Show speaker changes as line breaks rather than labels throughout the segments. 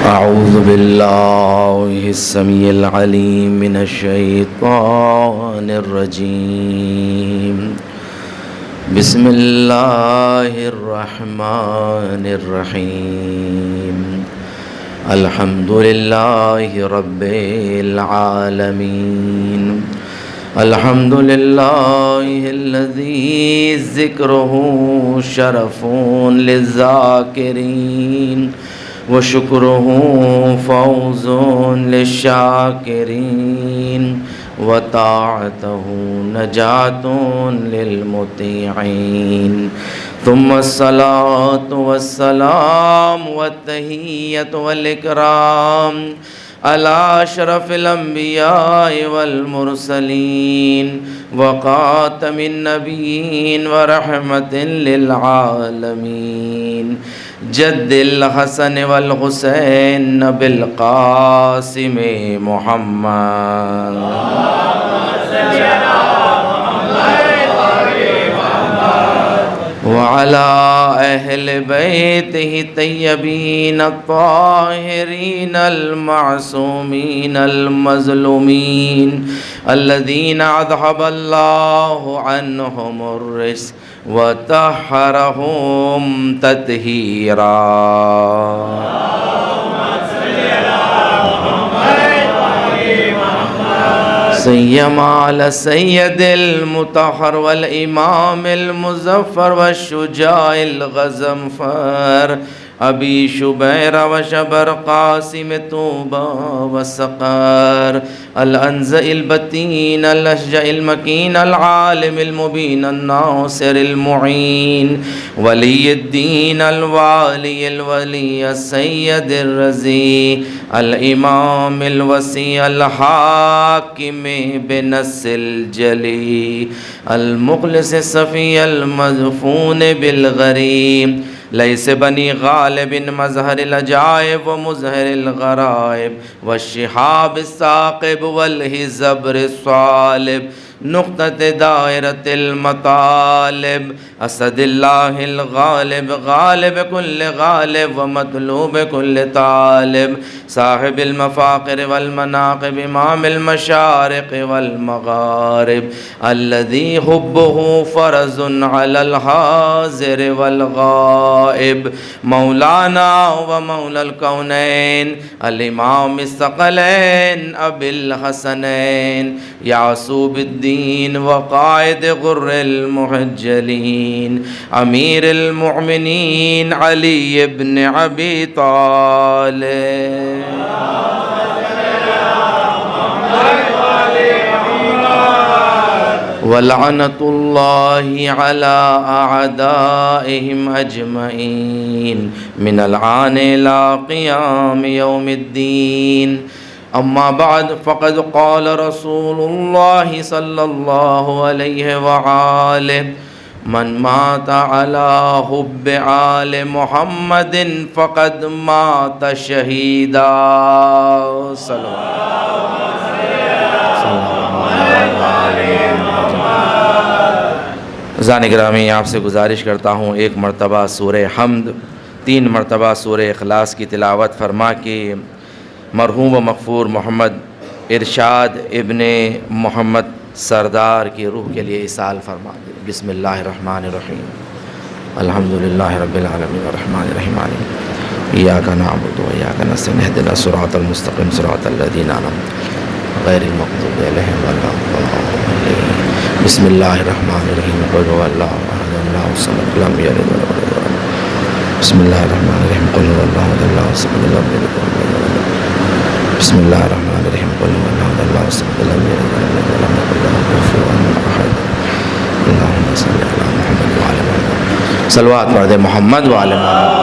أعوذ بالله السميع العليم من الشيطان الرجيم. بسم الله الرحمن الرحيم. الحمد لله رب العالمين. الحمد لله الذي ذكره شرف للذاكرين وشكره فوز للشاكرين وطاعته نجاة للمطيعين. ثم الصلاة والسلام والتحية والإكرام على أشرف الأنبياء والمرسلين وخاتم النبيين ورحمة للعالمين جد الحسن والحسين بالقاسم محمد وعلى أهل بيته الطيبين الطاهرين المعصومين المظلومين الذين أذهب الله عنهم الرجس وطهرهم تطهيرا. سيما على سيد المطهر والإمام المظفر والشجاع الغضنفر أبي شبير وشبر قاسم طوبى والسقر الأنزأ البتين الأشجع المكين العالم المبين الناصر المعين ولي الدين الوالي الولي السيد الرزي الإمام الوسيع الحاكم بنص الجلي المخلص الصفي المدفون بالغريب ليس بني غالب مظهر العجائب ومظهر الغرائب والشهاب الثاقب والهزبر الصالب نقطة دائرة المطالب أسد الله الغالب غالب كل غالب ومطلوب كل طالب صاحب المفاخر والمناقب إمام المشارق والمغارب الذي حبه فرض على الحاضر والغائب مولانا ومولى الكونين الإمام الثقلين أبي الحسنين يعصوب الدين وقائد غر المحجلين أمير المؤمنين علي بن أبي طالب ولعنة الله على أعدائهم أجمعين من الآن إلى قيام يوم الدين. أما بعد فقد قال رسول الله صلى الله عليه وآله من مات على حب آل محمد فقد مات شهيدا. صلى الله عليه وسلم. عزیزان گرامی، آپ سے گزارش کرتا ہوں ایک مرتبہ سورہ حمد 3 مرتبہ سورہ اخلاص کی تلاوت فرما کے مرحوم و مغفور محمد ارشاد ابن محمد سردار کی روح کے لیے اصال فرما دیں. بسم اللہ الرحمن الرحیم. الحمدللہ رب العالمین الرحمن الرحیم ایاک نعبد و ایاک نستعین اهدنا الصراط المستقیم صراط الذین انعمت غیر المغضوب علیہم ولا الضالین. بسم اللہ الرحمن الرحیم قل هو اللہ احد اللہ الصمد لم یلد ولم یولد. بسم اللہ الرحمن الرحیم قل هو اللہ احد اللہ الصمد لم یلد ولم یولد. بسم اللہ الرحمن الرحیم قل هو اللہ احد اللہ الصمد لم یلد ولم یولد ولم یکن له کفوا احد. اللهم صل علی محمد وعلی محمد. صلوات پڑھ دے محمد وعلی محمد.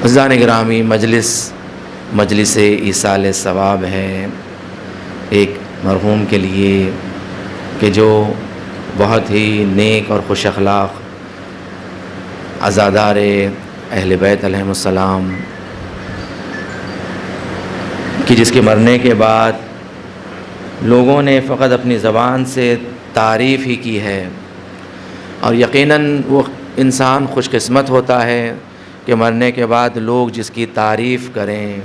عزیزان گرامی، مجلس ایصال ثواب ہے ایک مرحوم کے لیے کہ جو بہت ہی نیک اور خوش اخلاق عزادار اہل بیت علیہم السلام کہ جس کے مرنے کے بعد لوگوں نے فقط اپنی زبان سے تعریف ہی کی ہے، اور یقیناً وہ انسان خوش قسمت ہوتا ہے کہ مرنے کے بعد لوگ جس کی تعریف کریں۔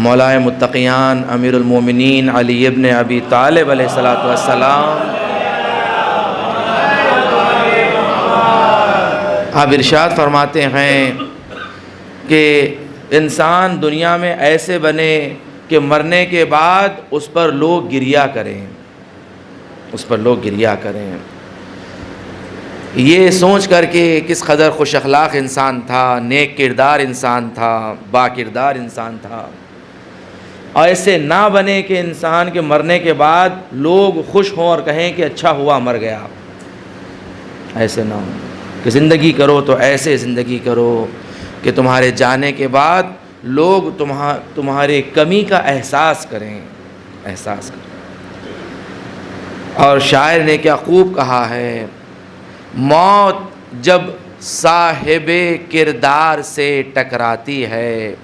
مولائے متقیان امیر المومنین علی ابن ابی طالب علیہ الصلاۃ والسلام آپ ارشاد فرماتے ہیں کہ انسان دنیا میں ایسے بنے کہ مرنے کے بعد اس پر لوگ گریہ کریں، اس پر لوگ گریہ کریں۔ یہ سوچ کر کہ کس قدر خوش اخلاق انسان تھا، نیک کردار انسان تھا، با کردار انسان تھا، ایسے نہ بنے کہ انسان کے مرنے کے بعد لوگ خوش ہوں اور کہیں کہ اچھا ہوا مر گیا۔ ایسے نہ ہو کہ زندگی کرو تو ایسے زندگی کرو کہ تمہارے جانے کے بعد لوگ تمہارے کمی کا احساس کریں، احساس کریں۔ اور شاعر نے کیا خوب کہا ہے، موت جب صاحب کردار سے ٹکراتی ہے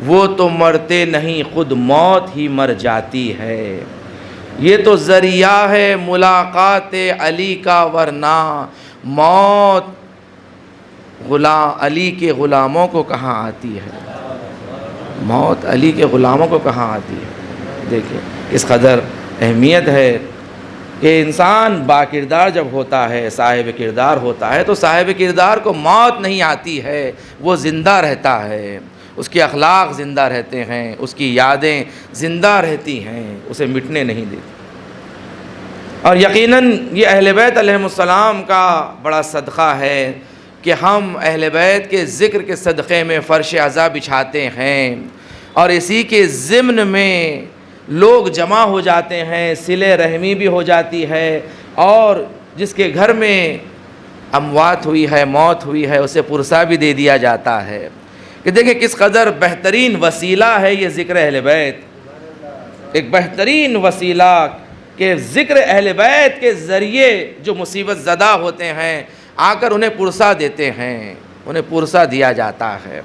وہ تو مرتے نہیں خود موت ہی مر جاتی ہے، یہ تو ذریعہ ہے ملاقات علی کا ورنہ موت علی کے غلاموں کو کہاں آتی ہے، موت علی کے غلاموں کو کہاں آتی ہے۔ دیکھیں اس قدر اہمیت ہے کہ انسان با کردار جب ہوتا ہے، صاحب کردار ہوتا ہے، تو صاحب کردار کو موت نہیں آتی ہے، وہ زندہ رہتا ہے، اس کے اخلاق زندہ رہتے ہیں، اس کی یادیں زندہ رہتی ہیں، اسے مٹنے نہیں دیتی۔ اور یقیناً یہ اہل بیت علیہم السلام کا بڑا صدقہ ہے کہ ہم اہل بیت کے ذکر کے صدقے میں فرش عزا بچھاتے ہیں، اور اسی کے ضمن میں لوگ جمع ہو جاتے ہیں، صلہ رحمی بھی ہو جاتی ہے، اور جس کے گھر میں اموات ہوئی ہے، موت ہوئی ہے، اسے پرسہ بھی دے دیا جاتا ہے۔ کہ دیکھیں کس قدر بہترین وسیلہ ہے یہ ذکر اہل بیت، ایک بہترین وسیلہ کہ ذکر اہل بیت کے ذریعے جو مصیبت زدہ ہوتے ہیں آ کر انہیں پرسہ دیتے ہیں، انہیں پرسہ دیا جاتا ہے۔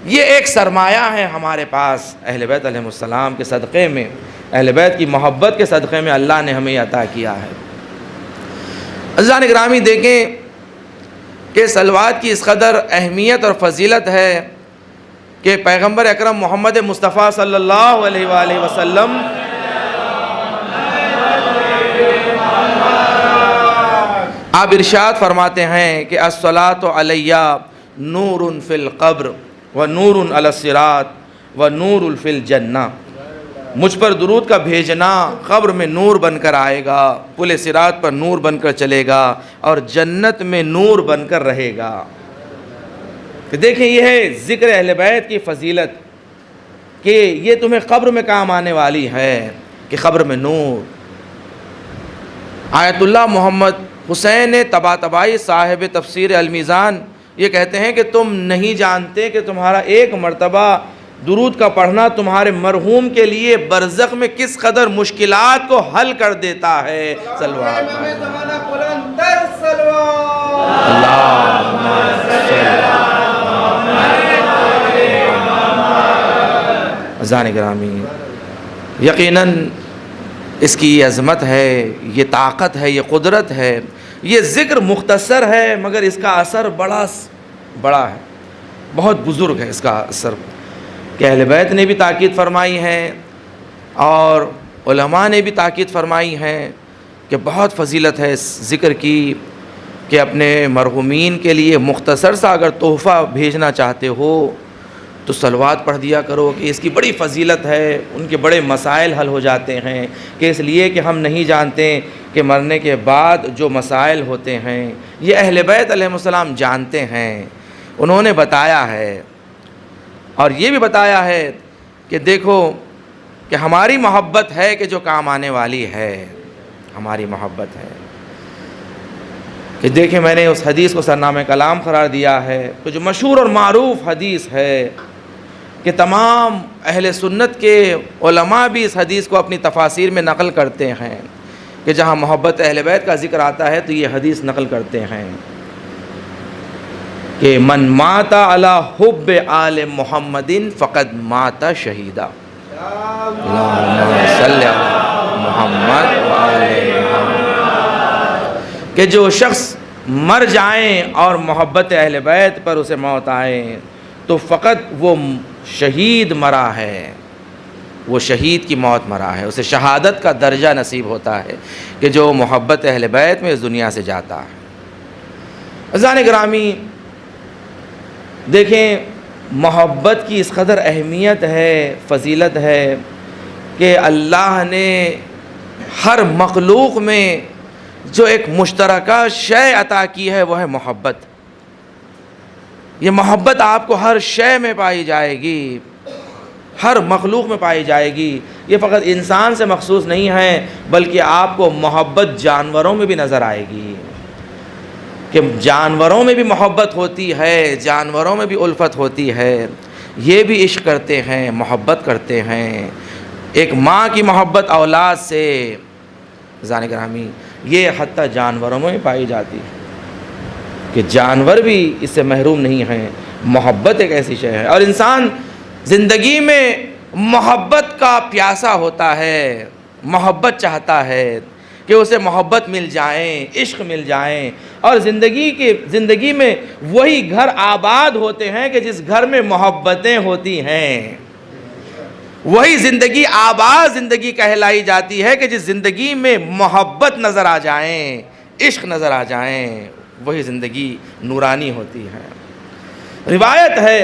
یہ ایک سرمایہ ہے ہمارے پاس اہل بیت علیہ السلام کے صدقے میں، اہل بیت کی محبت کے صدقے میں اللہ نے ہمیں عطا کیا ہے۔ عزیزان گرامی دیکھیں کہ صلوات کی اس قدر اہمیت اور فضیلت ہے کہ پیغمبر اکرم محمد مصطفیٰ صلی اللہ علیہ وآلہ وسلم آپ ارشاد فرماتے ہیں کہ الصلاۃ علیہ نور فی القبر و نور علی الصراط و نور فی الجنہ، مجھ پر درود کا بھیجنا قبر میں نور بن کر آئے گا، پل صراط پر نور بن کر چلے گا، اور جنت میں نور بن کر رہے گا۔ کہ دیکھیں یہ ہے ذکر اہل بیت کی فضیلت کہ یہ تمہیں قبر میں کام آنے والی ہے، کہ قبر میں نور۔ آیت اللہ محمد حسین طباطبائی صاحب تفسیر المیزان یہ کہتے ہیں کہ تم نہیں جانتے کہ تمہارا ایک مرتبہ درود کا پڑھنا تمہارے مرحوم کے لیے برزخ میں کس قدر مشکلات کو حل کر دیتا ہے۔ صلوات عزیزان گرامی، یقیناً اس کی یہ عظمت ہے، یہ طاقت ہے، یہ قدرت ہے۔ یہ ذکر مختصر ہے مگر اس کا اثر بڑا ہے، بہت بزرگ ہے اس کا اثر، کہ اہل بیت نے بھی تاکید فرمائی ہے اور علماء نے بھی تاکید فرمائی ہے کہ بہت فضیلت ہے اس ذکر کی، کہ اپنے مرحومین کے لیے مختصر سا اگر تحفہ بھیجنا چاہتے ہو تو صلوات پڑھ دیا کرو، کہ اس کی بڑی فضیلت ہے، ان کے بڑے مسائل حل ہو جاتے ہیں، کہ اس لیے کہ ہم نہیں جانتے کہ مرنے کے بعد جو مسائل ہوتے ہیں یہ اہل بیت علیہ السلام جانتے ہیں، انہوں نے بتایا ہے، اور یہ بھی بتایا ہے کہ دیکھو کہ ہماری محبت ہے کہ جو کام آنے والی ہے، ہماری محبت ہے۔ کہ دیکھیں میں نے اس حدیث کو سرنامہ کلام قرار دیا ہے، کہ جو مشہور اور معروف حدیث ہے کہ تمام اہل سنت کے علماء بھی اس حدیث کو اپنی تفاسیر میں نقل کرتے ہیں، کہ جہاں محبت اہل بیت کا ذکر آتا ہے تو یہ حدیث نقل کرتے ہیں کہ من مات علی حب آل محمد فقد مات شہیدا۔ اللہم صلی علی محمد وآل محمد۔ کہ جو شخص مر جائیں اور محبت اہل بیت پر اسے موت آئے تو فقط وہ شہید مرا ہے، وہ شہید کی موت مرا ہے، اسے شہادت کا درجہ نصیب ہوتا ہے کہ جو محبت اہل بیت میں اس دنیا سے جاتا ہے۔ عزیزان گرامی، دیکھیں محبت کی اس قدر اہمیت ہے، فضیلت ہے کہ اللہ نے ہر مخلوق میں جو ایک مشترکہ شے عطا کی ہے وہ ہے محبت۔ یہ محبت آپ کو ہر شے میں پائی جائے گی، ہر مخلوق میں پائی جائے گی۔ یہ فقط انسان سے مخصوص نہیں ہے بلکہ آپ کو محبت جانوروں میں بھی نظر آئے گی کہ جانوروں میں بھی محبت ہوتی ہے، جانوروں میں بھی الفت ہوتی ہے، یہ بھی عشق کرتے ہیں، محبت کرتے ہیں۔ ایک ماں کی محبت اولاد سے، عزیزان گرامی، یہ حتیٰ جانوروں میں پائی جاتی ہے کہ جانور بھی اس سے محروم نہیں ہیں۔ محبت ایک ایسی شے ہے، اور انسان زندگی میں محبت کا پیاسا ہوتا ہے، محبت چاہتا ہے کہ اسے محبت مل جائیں، عشق مل جائیں، اور زندگی میں وہی گھر آباد ہوتے ہیں کہ جس گھر میں محبتیں ہوتی ہیں، وہی زندگی آباد زندگی کہلائی جاتی ہے کہ جس زندگی میں محبت نظر آ جائیں، عشق نظر آ جائیں، وہی زندگی نورانی ہوتی ہے۔ روایت ہے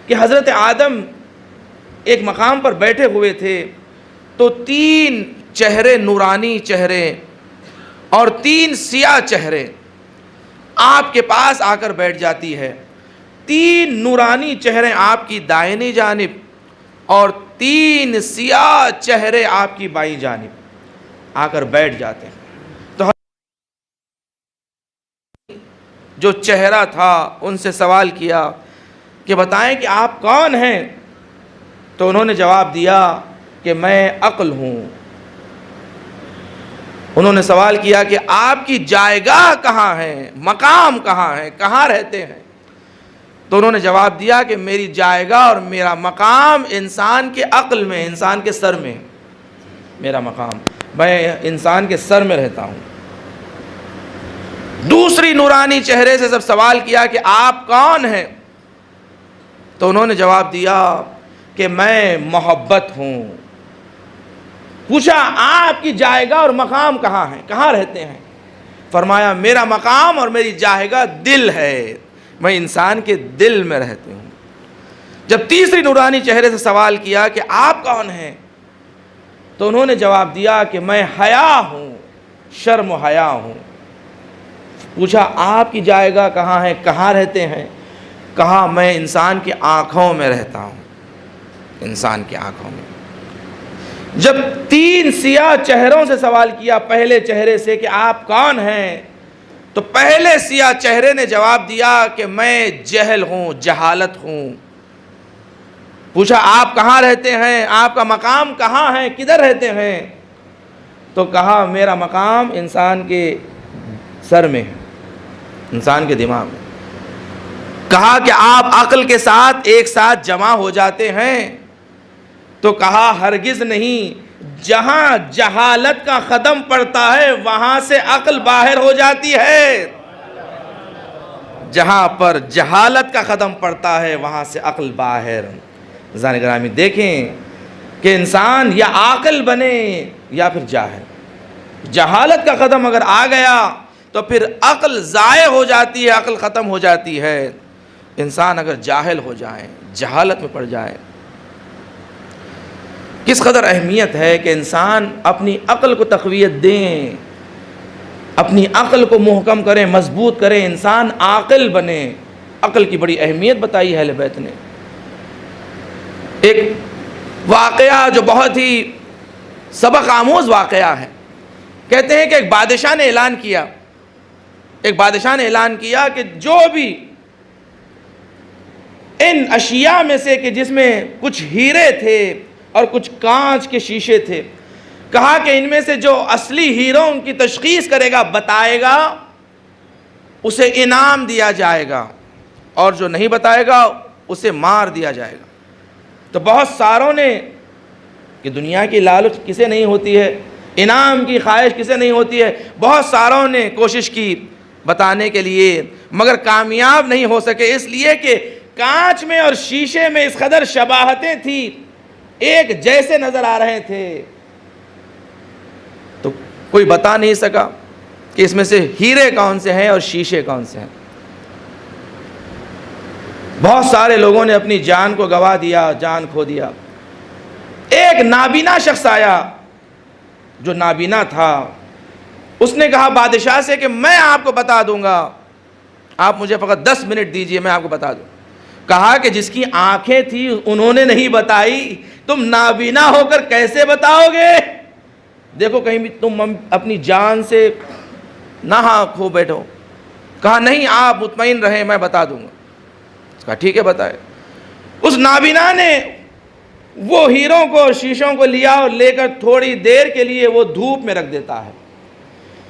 کہ حضرت آدم ایک مقام پر بیٹھے ہوئے تھے تو 3 چہرے، نورانی چہرے اور 3 سیاہ چہرے آپ کے پاس آ کر بیٹھ جاتی ہے۔ 3 نورانی چہرے آپ کی دائنی جانب اور 3 سیاہ چہرے آپ کی بائیں جانب آ کر بیٹھ جاتے ہیں۔ تو جو چہرہ تھا ان سے سوال کیا کہ بتائیں کہ آپ کون ہیں؟ تو انہوں نے جواب دیا کہ میں عقل ہوں۔ انہوں نے سوال کیا کہ آپ کی جائیگاہ کہاں ہے، مقام کہاں ہے، کہاں رہتے ہیں؟ تو انہوں نے جواب دیا کہ میری جائیگاہ اور میرا مقام انسان کے عقل میں، انسان کے سر میں میرا مقام، میں انسان کے سر میں رہتا ہوں۔ دوسری نورانی چہرے سے جب سوال کیا کہ آپ کون ہیں؟ تو انہوں نے جواب دیا کہ میں محبت ہوں۔ پوچھا آپ کی جائیگاہ اور مقام کہاں ہے، کہاں رہتے ہیں؟ فرمایا میرا مقام اور میری جائیگاہ دل ہے، میں انسان کے دل میں رہتی ہوں۔ جب تیسری نورانی چہرے سے سوال کیا کہ آپ کون ہیں؟ تو انہوں نے جواب دیا کہ میں حیا ہوں، شرم و حیا ہوں۔ پوچھا آپ کی جائیگاہ کہاں ہے، کہاں رہتے ہیں؟ کہا میں انسان کی آنکھوں میں رہتا ہوں، انسان کی آنکھوں میں۔ جب 3 سیاہ چہروں سے سوال کیا پہلے چہرے سے کہ آپ کون ہیں، تو پہلے سیاہ چہرے نے جواب دیا کہ میں جہل ہوں، جہالت ہوں۔ پوچھا آپ کہاں رہتے ہیں، آپ کا مقام کہاں ہے، کدھر رہتے ہیں؟ تو کہا میرا مقام انسان کے سر میں ہے، انسان کے دماغ میں۔ کہا کہ آپ عقل کے ساتھ ایک ساتھ جمع ہو جاتے ہیں؟ تو کہا ہرگز نہیں، جہاں جہالت کا قدم پڑتا ہے وہاں سے عقل باہر ہو جاتی ہے، جہاں پر جہالت کا قدم پڑتا ہے وہاں سے عقل باہر۔ عزیزان گرامی دیکھیں کہ انسان یا عاقل بنے یا پھر جاہل۔ جہالت کا قدم اگر آ گیا تو پھر عقل ضائع ہو جاتی ہے، عقل ختم ہو جاتی ہے۔ انسان اگر جاہل ہو جائے، جہالت میں پڑ جائے، کس قدر اہمیت ہے کہ انسان اپنی عقل کو تقویت دیں، اپنی عقل کو محکم کریں، مضبوط کریں، انسان عاقل بنے۔ عقل کی بڑی اہمیت بتائی ہے اہل بیت نے۔ ایک واقعہ جو بہت ہی سبق آموز واقعہ ہے، کہتے ہیں کہ ایک بادشاہ نے اعلان کیا کہ جو بھی ان اشیاء میں سے کہ جس میں کچھ ہیرے تھے اور کچھ کانچ کے شیشے تھے، کہا کہ ان میں سے جو اصلی ہیروں کی تشخیص کرے گا، بتائے گا، اسے انعام دیا جائے گا، اور جو نہیں بتائے گا اسے مار دیا جائے گا۔ تو بہت ساروں نے، کہ دنیا کی لالچ کسے نہیں ہوتی ہے، انعام کی خواہش کسے نہیں ہوتی ہے، بہت ساروں نے کوشش کی، بتانے کے لیے، مگر کامیاب نہیں ہو سکے، اس لیے کہ کانچ میں اور شیشے میں اس قدر شباہتیں تھیں، ایک جیسے نظر آ رہے تھے، تو کوئی بتا نہیں سکا کہ اس میں سے ہیرے کون سے ہیں اور شیشے کون سے ہیں۔ بہت سارے لوگوں نے اپنی جان کو گوا دیا، جان کھو دیا۔ ایک نابینا شخص آیا جو نابینا تھا، اس نے کہا بادشاہ سے کہ میں آپ کو بتا دوں گا، آپ مجھے فقط 10 منٹ دیجئے، میں آپ کو بتا دوں۔ کہا کہ جس کی آنکھیں تھی انہوں نے نہیں بتائی، تم نابینا ہو کر کیسے بتاؤ گے؟ دیکھو کہیں بھی تم اپنی جان سے نہ کھو بیٹھو۔ کہا نہیں، آپ مطمئن رہیں، میں بتا دوں گا۔ کہا ٹھیک ہے، بتائے۔ اس نابینا نے وہ ہیروں کو اور شیشوں کو لیا اور لے کر تھوڑی دیر کے لیے وہ دھوپ میں رکھ دیتا ہے،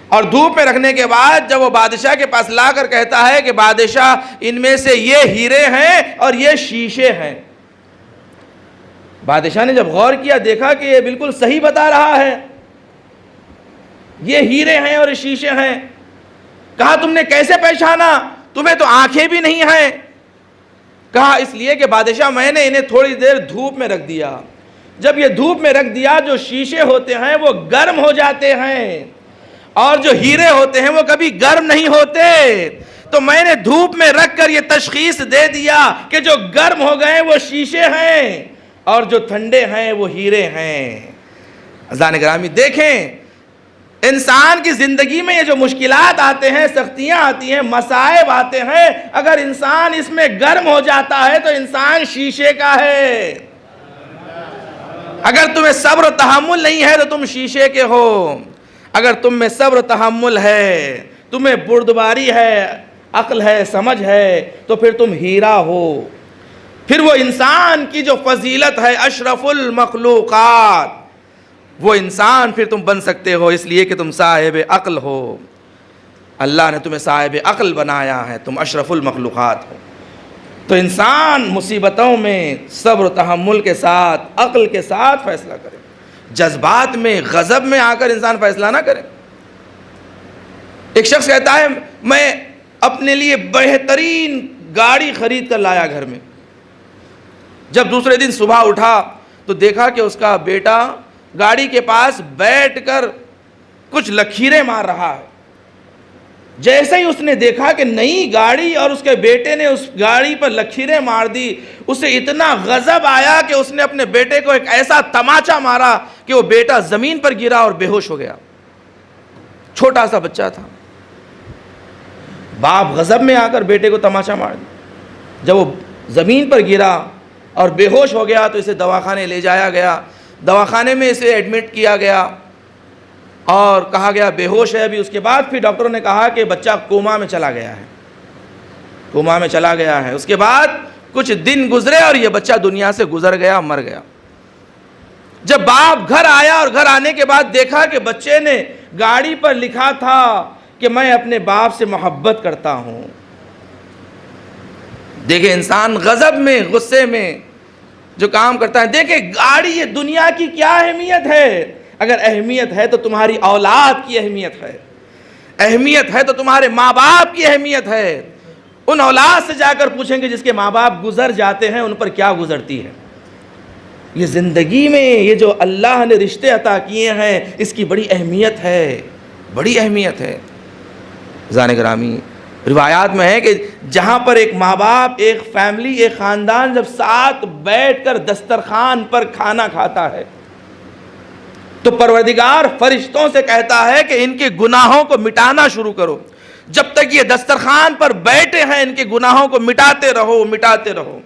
اور دھوپ میں رکھنے کے بعد جب وہ بادشاہ کے پاس لا کر کہتا ہے کہ بادشاہ ان میں سے یہ ہیرے ہیں اور یہ شیشے ہیں، بادشاہ نے جب غور کیا دیکھا کہ یہ بالکل صحیح بتا رہا ہے، یہ ہیرے ہیں اور شیشے ہیں۔ کہا تم نے کیسے پہچانا؟ تمہیں تو آنکھیں بھی نہیں ہیں۔ کہا اس لیے کہ بادشاہ میں نے انہیں تھوڑی دیر دھوپ میں رکھ دیا، جب یہ دھوپ میں رکھ دیا جو شیشے ہوتے ہیں وہ گرم ہو جاتے ہیں، اور جو ہیرے ہوتے ہیں وہ کبھی گرم نہیں ہوتے، تو میں نے دھوپ میں رکھ کر یہ تشخیص دے دیا کہ جو گرم ہو گئے وہ شیشے ہیں اور جو ٹھنڈے ہیں وہ ہیرے ہیں۔ عزیزان گرامی دیکھیں، انسان کی زندگی میں یہ جو مشکلات آتے ہیں، سختیاں آتی ہیں، مصائب آتے ہیں، اگر انسان اس میں گرم ہو جاتا ہے تو انسان شیشے کا ہے۔ اگر تمہیں صبر و تحمل نہیں ہے تو تم شیشے کے ہو، اگر تم میں صبر و تحمل ہے، تمہیں بردباری ہے، عقل ہے، سمجھ ہے، تو پھر تم ہیرا ہو۔ پھر وہ انسان کی جو فضیلت ہے، اشرف المخلوقات، وہ انسان پھر تم بن سکتے ہو، اس لیے کہ تم صاحب عقل ہو۔ اللہ نے تمہیں صاحب عقل بنایا ہے، تم اشرف المخلوقات ہو۔ تو انسان مصیبتوں میں صبر و تحمل کے ساتھ، عقل کے ساتھ فیصلہ کرے، جذبات میں، غضب میں آ کر انسان فیصلہ نہ کرے۔ ایک شخص کہتا ہے میں اپنے لیے بہترین گاڑی خرید کر لایا گھر میں، جب دوسرے دن صبح اٹھا تو دیکھا کہ اس کا بیٹا گاڑی کے پاس بیٹھ کر کچھ لکیریں مار رہا ہے۔ جیسے ہی اس نے دیکھا کہ نئی گاڑی اور اس کے بیٹے نے اس گاڑی پر لکیریں مار دی، اسے اتنا غضب آیا کہ اس نے اپنے بیٹے کو ایک ایسا تماچا مارا کہ وہ بیٹا زمین پر گرا اور بے ہوش ہو گیا۔ چھوٹا سا بچہ تھا، باپ غضب میں آ کر بیٹے کو تماچا مار دیا۔ جب وہ زمین پر گرا اور بے ہوش ہو گیا تو اسے دواخانے لے جایا گیا، دواخانے میں اسے ایڈمٹ کیا گیا اور کہا گیا بے ہوش ہے ابھی۔ اس کے بعد پھر ڈاکٹروں نے کہا کہ بچہ کوما میں چلا گیا ہے، کوما میں چلا گیا ہے۔ اس کے بعد کچھ دن گزرے اور یہ بچہ دنیا سے گزر گیا، مر گیا۔ جب باپ گھر آیا اور گھر آنے کے بعد دیکھا کہ بچے نے گاڑی پر لکھا تھا کہ میں اپنے باپ سے محبت کرتا ہوں۔ دیکھیں انسان غضب میں، غصے میں جو کام کرتا ہے، دیکھیں گاڑی یہ دنیا کی کیا اہمیت ہے؟ اگر اہمیت ہے تو تمہاری اولاد کی اہمیت ہے، اہمیت ہے تو تمہارے ماں باپ کی اہمیت ہے۔ ان اولاد سے جا کر پوچھیں گے جس کے ماں باپ گزر جاتے ہیں ان پر کیا گزرتی ہے۔ یہ زندگی میں یہ جو اللہ نے رشتے عطا کیے ہیں اس کی بڑی اہمیت ہے، بڑی اہمیت ہے۔ عزیزان گرامی روایات میں ہے کہ جہاں پر ایک ماں باپ، ایک فیملی، ایک خاندان جب ساتھ بیٹھ کر دسترخوان پر کھانا کھاتا ہے تو پروردگار فرشتوں سے کہتا ہے کہ ان کے گناہوں کو مٹانا شروع کرو، جب تک یہ دسترخوان پر بیٹھے ہیں ان کے گناہوں کو مٹاتے رہو، مٹاتے رہو۔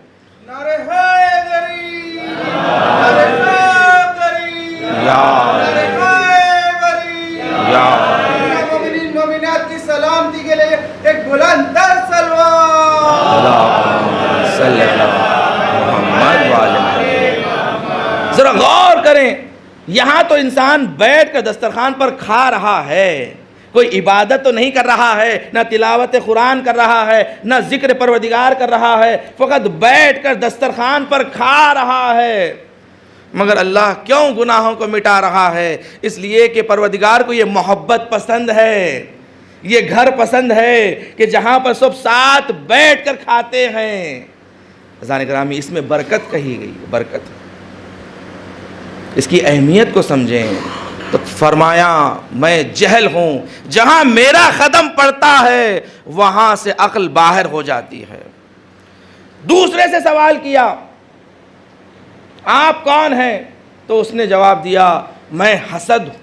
نعرہ حیدری، نعرہ حیدری، نعرہ حیدری، مومنین مومنات کی سلامتی کے لیے ایک بلند تر سلوات۔
صلی اللہ محمد وآلہ۔ ذرا غور کریں، یہاں تو انسان بیٹھ کر دسترخوان پر کھا رہا ہے، کوئی عبادت تو نہیں کر رہا ہے، نہ تلاوت قرآن کر رہا ہے، نہ ذکر پروردگار کر رہا ہے، فقط بیٹھ کر دسترخوان پر کھا رہا ہے۔ مگر اللہ کیوں گناہوں کو مٹا رہا ہے؟ اس لیے کہ پروردگار کو یہ محبت پسند ہے، یہ گھر پسند ہے کہ جہاں پر سب ساتھ بیٹھ کر کھاتے ہیں۔ عزیزان گرامی، اس میں برکت کہی گئی، برکت، اس کی اہمیت کو سمجھیں۔ تو فرمایا میں جہل ہوں، جہاں میرا قدم پڑتا ہے وہاں سے عقل باہر ہو جاتی ہے۔ دوسرے سے سوال کیا آپ کون ہیں؟ تو اس نے جواب دیا میں حسد ہوں،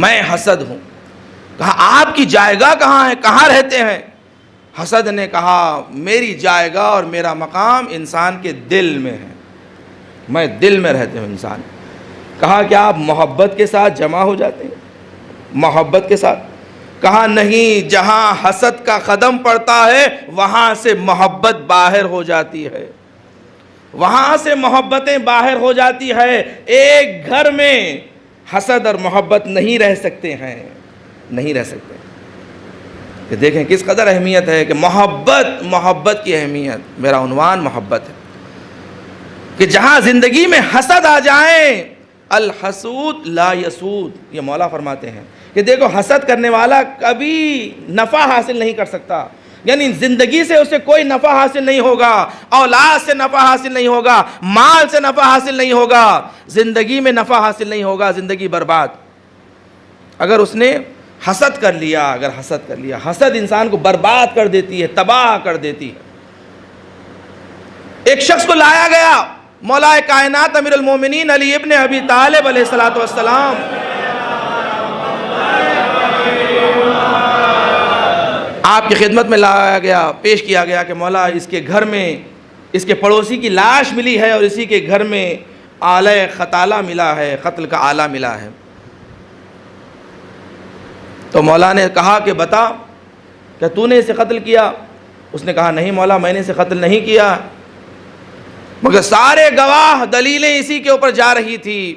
میں حسد ہوں۔ کہا آپ کی جائیگاہ کہاں ہے، کہاں رہتے ہیں؟ حسد نے کہا میری جائیگاہ اور میرا مقام انسان کے دل میں ہے، میں دل میں رہتے ہوں انسان۔ کہا کہ آپ محبت کے ساتھ جمع ہو جاتے ہیں، محبت کے ساتھ؟ کہا نہیں، جہاں حسد کا قدم پڑتا ہے وہاں سے محبت باہر ہو جاتی ہے، وہاں سے محبتیں باہر ہو جاتی ہے۔ ایک گھر میں حسد اور محبت نہیں رہ سکتے ہیں، نہیں رہ سکتے۔ کہ دیکھیں کس قدر اہمیت ہے کہ محبت کی اہمیت، میرا عنوان محبت ہے کہ جہاں زندگی میں حسد آ جائیں، الحسود لا یسود، یہ مولا فرماتے ہیں کہ دیکھو حسد کرنے والا کبھی نفع حاصل نہیں کر سکتا، یعنی زندگی سے اسے کوئی نفع حاصل نہیں ہوگا، اولاد سے نفع حاصل نہیں ہوگا، مال سے نفع حاصل نہیں ہوگا، زندگی میں نفع حاصل نہیں ہوگا، زندگی برباد۔ اگر اس نے حسد کر لیا، اگر حسد کر لیا، حسد انسان کو برباد کر دیتی ہے، تباہ کر دیتی ہے۔ ایک شخص کو لایا گیا مولا کائنات امیر المومنین علی ابن ابی طالب علیہ السلام، آپ کی خدمت میں لایا گیا، پیش کیا گیا کہ مولا اس کے گھر میں اس کے پڑوسی کی لاش ملی ہے اور اسی کے گھر میں آلہ قتالہ ملا ہے، قتل کا آلہ ملا ہے۔ تو مولا نے کہا کہ بتا کیا تو نے اسے قتل کیا؟ اس نے کہا نہیں مولا، میں نے اسے قتل نہیں کیا، مگر سارے گواہ دلیلیں اسی کے اوپر جا رہی تھی۔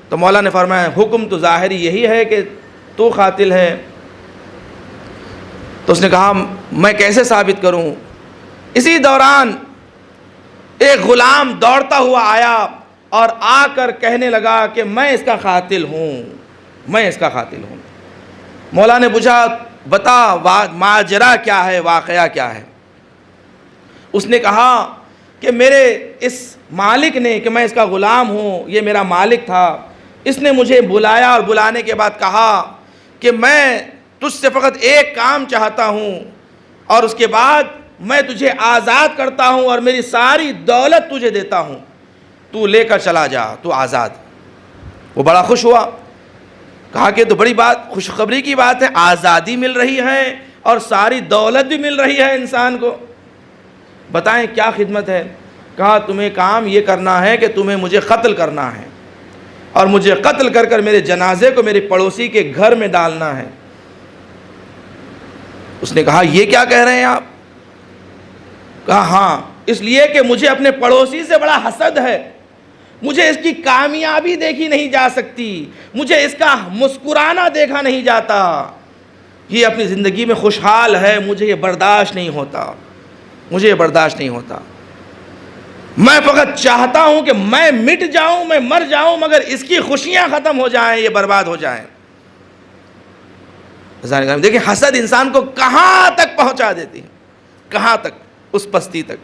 تو مولا نے فرمایا حکم تو ظاہری یہی ہے کہ تو قاتل ہے۔ تو اس نے کہا میں کیسے ثابت کروں؟ اسی دوران ایک غلام دوڑتا ہوا آیا اور آ کر کہنے لگا کہ میں اس کا قاتل ہوں، میں اس کا قاتل ہوں۔ مولا نے پوچھا بتا ماجرا کیا ہے، واقعہ کیا ہے؟ اس نے کہا کہ میرے اس مالک نے، کہ میں اس کا غلام ہوں، یہ میرا مالک تھا، اس نے مجھے بلایا اور بلانے کے بعد کہا کہ میں تجھ سے فقط ایک کام چاہتا ہوں اور اس کے بعد میں تجھے آزاد کرتا ہوں اور میری ساری دولت تجھے دیتا ہوں، تو لے کر چلا جا، تو آزاد۔ وہ بڑا خوش ہوا، کہا کہ تو بڑی بات، خوشخبری کی بات ہے، آزادی مل رہی ہے اور ساری دولت بھی مل رہی ہے انسان کو، بتائیں کیا خدمت ہے؟ کہا تمہیں کام یہ کرنا ہے کہ تمہیں مجھے قتل کرنا ہے اور مجھے قتل کر کر میرے جنازے کو میرے پڑوسی کے گھر میں ڈالنا ہے۔ اس نے کہا یہ کیا کہہ رہے ہیں آپ؟ کہا ہاں، اس لیے کہ مجھے اپنے پڑوسی سے بڑا حسد ہے، مجھے اس کی کامیابی دیکھی نہیں جا سکتی، مجھے اس کا مسکرانا دیکھا نہیں جاتا، یہ اپنی زندگی میں خوشحال ہے، مجھے یہ برداشت نہیں ہوتا، مجھے یہ برداشت نہیں ہوتا۔ میں فقط چاہتا ہوں کہ میں مٹ جاؤں، میں مر جاؤں، مگر اس کی خوشیاں ختم ہو جائیں، یہ برباد ہو جائیں۔ دیکھیں حسد انسان کو کہاں تک پہنچا دیتی ہے، کہاں تک، اس پستی تک۔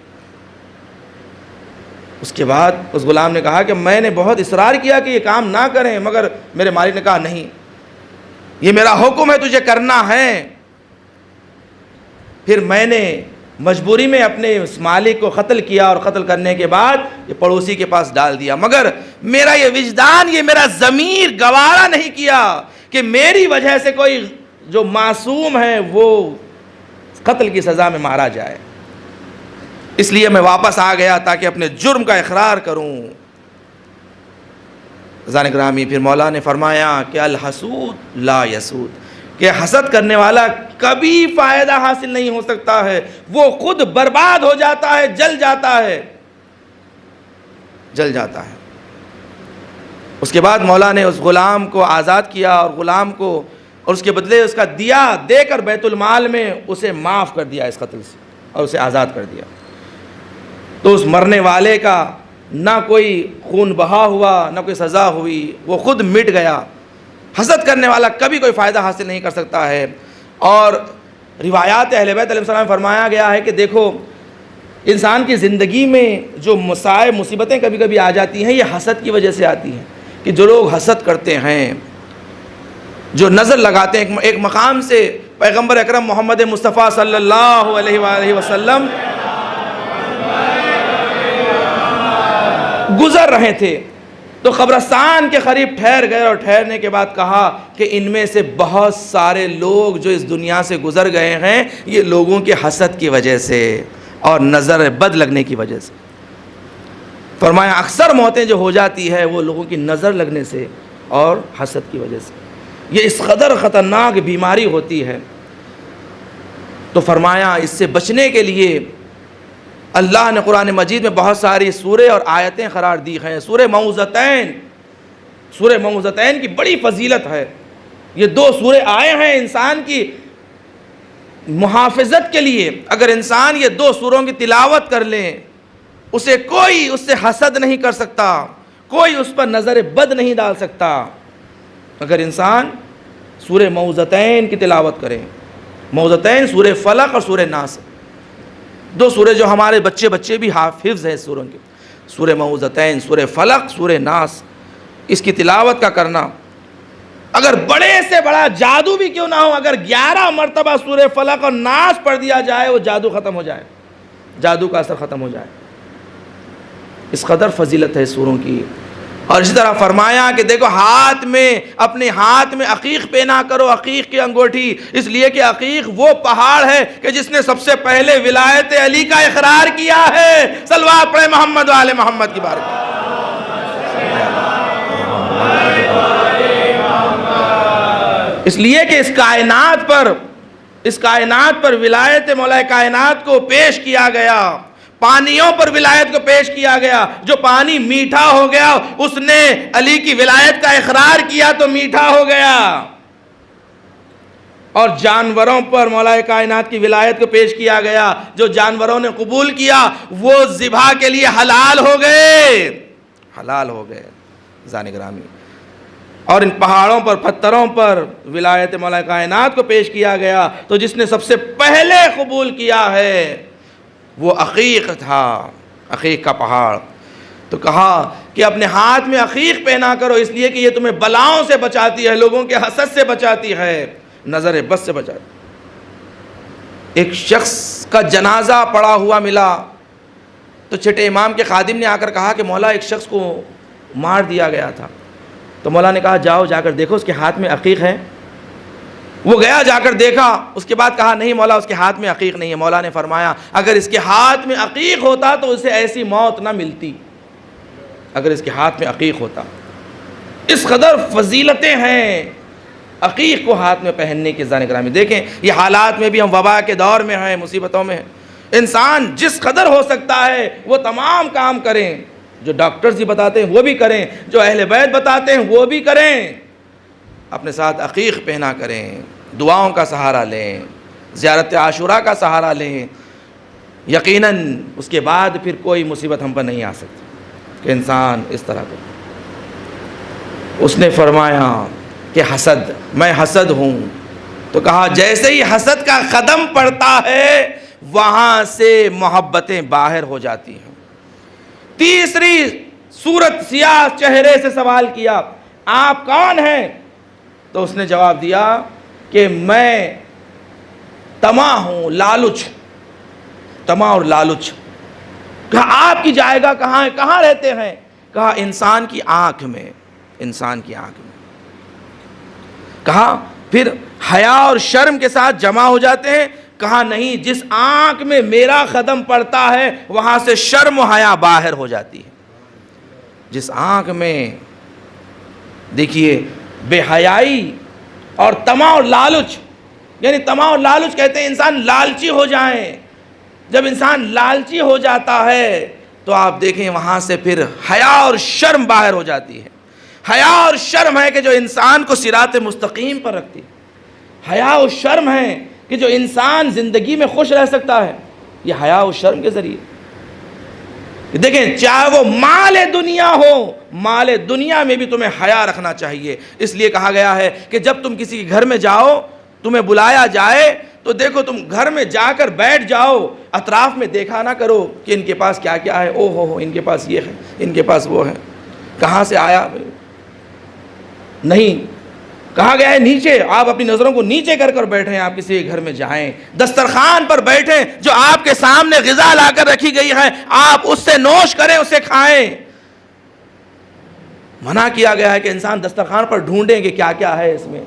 اس کے بعد اس غلام نے کہا کہ میں نے بہت اصرار کیا کہ یہ کام نہ کریں، مگر میرے مالک نے کہا نہیں، یہ میرا حکم ہے، تجھے کرنا ہے۔ پھر میں نے مجبوری میں اپنے اس مالک کو قتل کیا اور قتل کرنے کے بعد یہ پڑوسی کے پاس ڈال دیا، مگر میرا یہ وجدان، یہ میرا ضمیر گوارا نہیں کیا کہ میری وجہ سے کوئی جو معصوم ہے وہ قتل کی سزا میں مارا جائے، اس لیے میں واپس آ گیا تاکہ اپنے جرم کا اقرار کروں۔ عزیزان گرامی، پھر مولا نے فرمایا کہ الحسود لا یسود، کہ حسد کرنے والا کبھی فائدہ حاصل نہیں ہو سکتا ہے، وہ خود برباد ہو جاتا ہے، جل جاتا ہے، جل جاتا ہے۔ اس کے بعد مولا نے اس غلام کو آزاد کیا اور غلام کو، اور اس کے بدلے اس کا دیا دے کر بیت المال میں اسے معاف کر دیا اس قتل سے اور اسے آزاد کر دیا۔ تو اس مرنے والے کا نہ کوئی خون بہا ہوا، نہ کوئی سزا ہوئی، وہ خود مٹ گیا۔ حسد کرنے والا کبھی کوئی فائدہ حاصل نہیں کر سکتا ہے۔ اور روایات اہل بیت علیہ السلام میں فرمایا گیا ہے کہ دیکھو انسان کی زندگی میں جو مصائب مصیبتیں کبھی کبھی آ جاتی ہیں یہ حسد کی وجہ سے آتی ہیں، کہ جو لوگ حسد کرتے ہیں، جو نظر لگاتے ہیں، ایک مقام سے پیغمبر اکرم محمد مصطفیٰ صلی اللہ علیہ وآلہ وسلم گزر رہے تھے تو قبرستان کے قریب ٹھہر گئے، اور ٹھہرنے کے بعد کہا کہ ان میں سے بہت سارے لوگ جو اس دنیا سے گزر گئے ہیں یہ لوگوں کے حسد کی وجہ سے اور نظر بد لگنے کی وجہ سے۔ فرمایا اکثر موتیں جو ہو جاتی ہے وہ لوگوں کی نظر لگنے سے اور حسد کی وجہ سے، یہ اس قدر خطرناک بیماری ہوتی ہے۔ تو فرمایا اس سے بچنے کے لیے اللہ نے قرآن مجید میں بہت ساری سورے اور آیتیں قرار دی ہیں۔ سورہ معوذتین کی بڑی فضیلت ہے، یہ دو سورے آئے ہیں انسان کی محافظت کے لیے۔ اگر انسان یہ دو سوروں کی تلاوت کر لیں اسے کوئی اس سے حسد نہیں کر سکتا، کوئی اس پر نظر بد نہیں ڈال سکتا۔ اگر انسان سورہ معوذتین کی تلاوت کریں، معوذتین سورہ فلق اور سورہ ناس، دو سورے جو ہمارے بچے بھی حافظ ہیں سوروں کے، سورہ معوذتین، سورہ فلق، سورہ ناس، اس کی تلاوت کا کرنا، اگر بڑے سے بڑا جادو بھی کیوں نہ ہو، اگر 11 مرتبہ سورہ فلق اور ناس پڑھ دیا جائے وہ جادو ختم ہو جائے، جادو کا اثر ختم ہو جائے۔ اس قدر فضیلت ہے سوروں کی۔ اور اسی طرح فرمایا کہ دیکھو اپنے ہاتھ میں عقیق پہنا کرو، عقیق کی انگوٹھی، اس لیے کہ عقیق وہ پہاڑ ہے کہ جس نے سب سے پہلے ولایت علی کا اقرار کیا ہے۔ صلوات پڑھے محمد و آل محمد کی بارگاہ۔ اس لیے کہ اس کائنات پر ولایت مولا کائنات کو پیش کیا گیا، پانیوں پر ولایت کو پیش کیا گیا۔ جو پانی میٹھا ہو گیا اس نے علی کی ولایت کا اقرار کیا تو میٹھا ہو گیا، اور جانوروں پر مولا کائنات کی ولایت کو پیش کیا گیا۔ جو جانوروں نے قبول کیا وہ ذبح کے لیے حلال ہو گئے ذان گرامی۔ اور ان پہاڑوں پر پتھروں پر ولایت مولا کائنات کو پیش کیا گیا تو جس نے سب سے پہلے قبول کیا ہے وہ عقیق تھا، عقیق کا پہاڑ۔ تو کہا کہ اپنے ہاتھ میں عقیق پہنا کرو، اس لیے کہ یہ تمہیں بلاؤں سے بچاتی ہے، لوگوں کے حسد سے بچاتی ہے، نظر بد سے بچاتی ہے۔ ایک شخص کا جنازہ پڑا ہوا ملا تو چھٹے امام کے خادم نے آ کر کہا کہ مولا ایک شخص کو مار دیا گیا تھا۔ تو مولا نے کہا جاؤ جا کر دیکھو اس کے ہاتھ میں عقیق ہے۔ وہ گیا، جا کر دیکھا، اس کے بعد کہا نہیں مولا اس کے ہاتھ میں عقیق نہیں ہے۔ مولا نے فرمایا اگر اس کے ہاتھ میں عقیق ہوتا تو اسے ایسی موت نہ ملتی، اگر اس کے ہاتھ میں عقیق ہوتا۔ اس قدر فضیلتیں ہیں عقیق کو ہاتھ میں پہننے کے ذان گرامی۔ دیکھیں یہ حالات میں بھی ہم وبا کے دور میں ہیں، مصیبتوں میں ہیں، انسان جس قدر ہو سکتا ہے وہ تمام کام کریں، جو ڈاکٹرز ہی بتاتے ہیں وہ بھی کریں، جو اہل بیت بتاتے ہیں وہ بھی کریں۔ اپنے ساتھ عقیق پہنا کریں، دعاؤں کا سہارا لیں، زیارت عاشوراء کا سہارا لیں، یقیناً اس کے بعد پھر کوئی مصیبت ہم پر نہیں آ سکتی کہ انسان اس طرح کو۔ اس نے فرمایا کہ میں حسد ہوں، تو کہا جیسے ہی حسد کا قدم پڑتا ہے وہاں سے محبتیں باہر ہو جاتی ہیں۔ تیسری صورت سیاہ چہرے سے سوال کیا آپ کون ہیں؟ تو اس نے جواب دیا کہ میں طمع ہوں، طمع اور لالچ۔ کہا آپ کی جائیگاہ کہاں ہے، کہاں رہتے ہیں؟ کہا انسان کی آنکھ میں۔ کہا پھر حیا اور شرم کے ساتھ جمع ہو جاتے ہیں؟ کہا نہیں، جس آنکھ میں میرا قدم پڑتا ہے وہاں سے شرم و حیا باہر ہو جاتی ہے۔ جس آنکھ میں دیکھیے بے حیائی اور طمع اور لالچ، یعنی طمع اور لالچ کہتے ہیں انسان لالچی ہو جائیں۔ جب انسان لالچی ہو جاتا ہے تو آپ دیکھیں وہاں سے پھر حیا اور شرم باہر ہو جاتی ہے۔ حیا اور شرم ہے کہ جو انسان کو صراط مستقیم پر رکھتی ہے۔ حیا اور شرم ہے کہ جو انسان زندگی میں خوش رہ سکتا ہے، یہ حیا و شرم کے ذریعے۔ دیکھیں چاہے وہ مال دنیا ہو، مال دنیا میں بھی تمہیں حیا رکھنا چاہیے. اس لیے کہا گیا ہے کہ جب تم کسی کے گھر میں جاؤ، تمہیں بلایا جائے تو دیکھو تم گھر میں جا کر بیٹھ جاؤ، اطراف میں دیکھا نہ کرو کہ ان کے پاس کیا کیا ہے، او ہو ان کے پاس یہ ہے، ان کے پاس وہ ہے، کہاں سے آیا. نہیں، کہا گیا ہے نیچے، آپ اپنی نظروں کو نیچے کر کر بیٹھیں. آپ کسی کے گھر میں جائیں، دسترخوان پر بیٹھیں، جو آپ کے سامنے غذا لا کر رکھی گئی ہے آپ اس سے نوش کریں، اسے کھائیں. منع کیا گیا ہے کہ انسان دسترخوان پر ڈھونڈیں کہ کیا کیا ہے اس میں.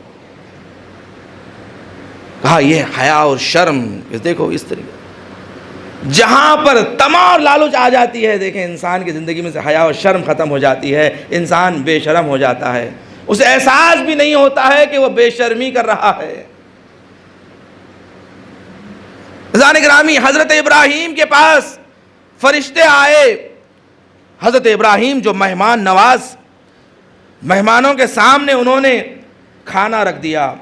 کہا یہ حیا اور شرم. دیکھو اس طریقے جہاں پر طمع اور لالچ آ جاتی ہے، دیکھیں انسان کی زندگی میں سے حیا اور شرم ختم ہو جاتی ہے، انسان بے شرم ہو جاتا ہے، اسے احساس بھی نہیں ہوتا ہے کہ وہ بے شرمی کر رہا ہے. عزیزان گرامی، حضرت ابراہیم کے پاس فرشتے آئے. حضرت ابراہیم جو مہمان نواز، مہمانوں کے سامنے انہوں نے کھانا رکھ دیا.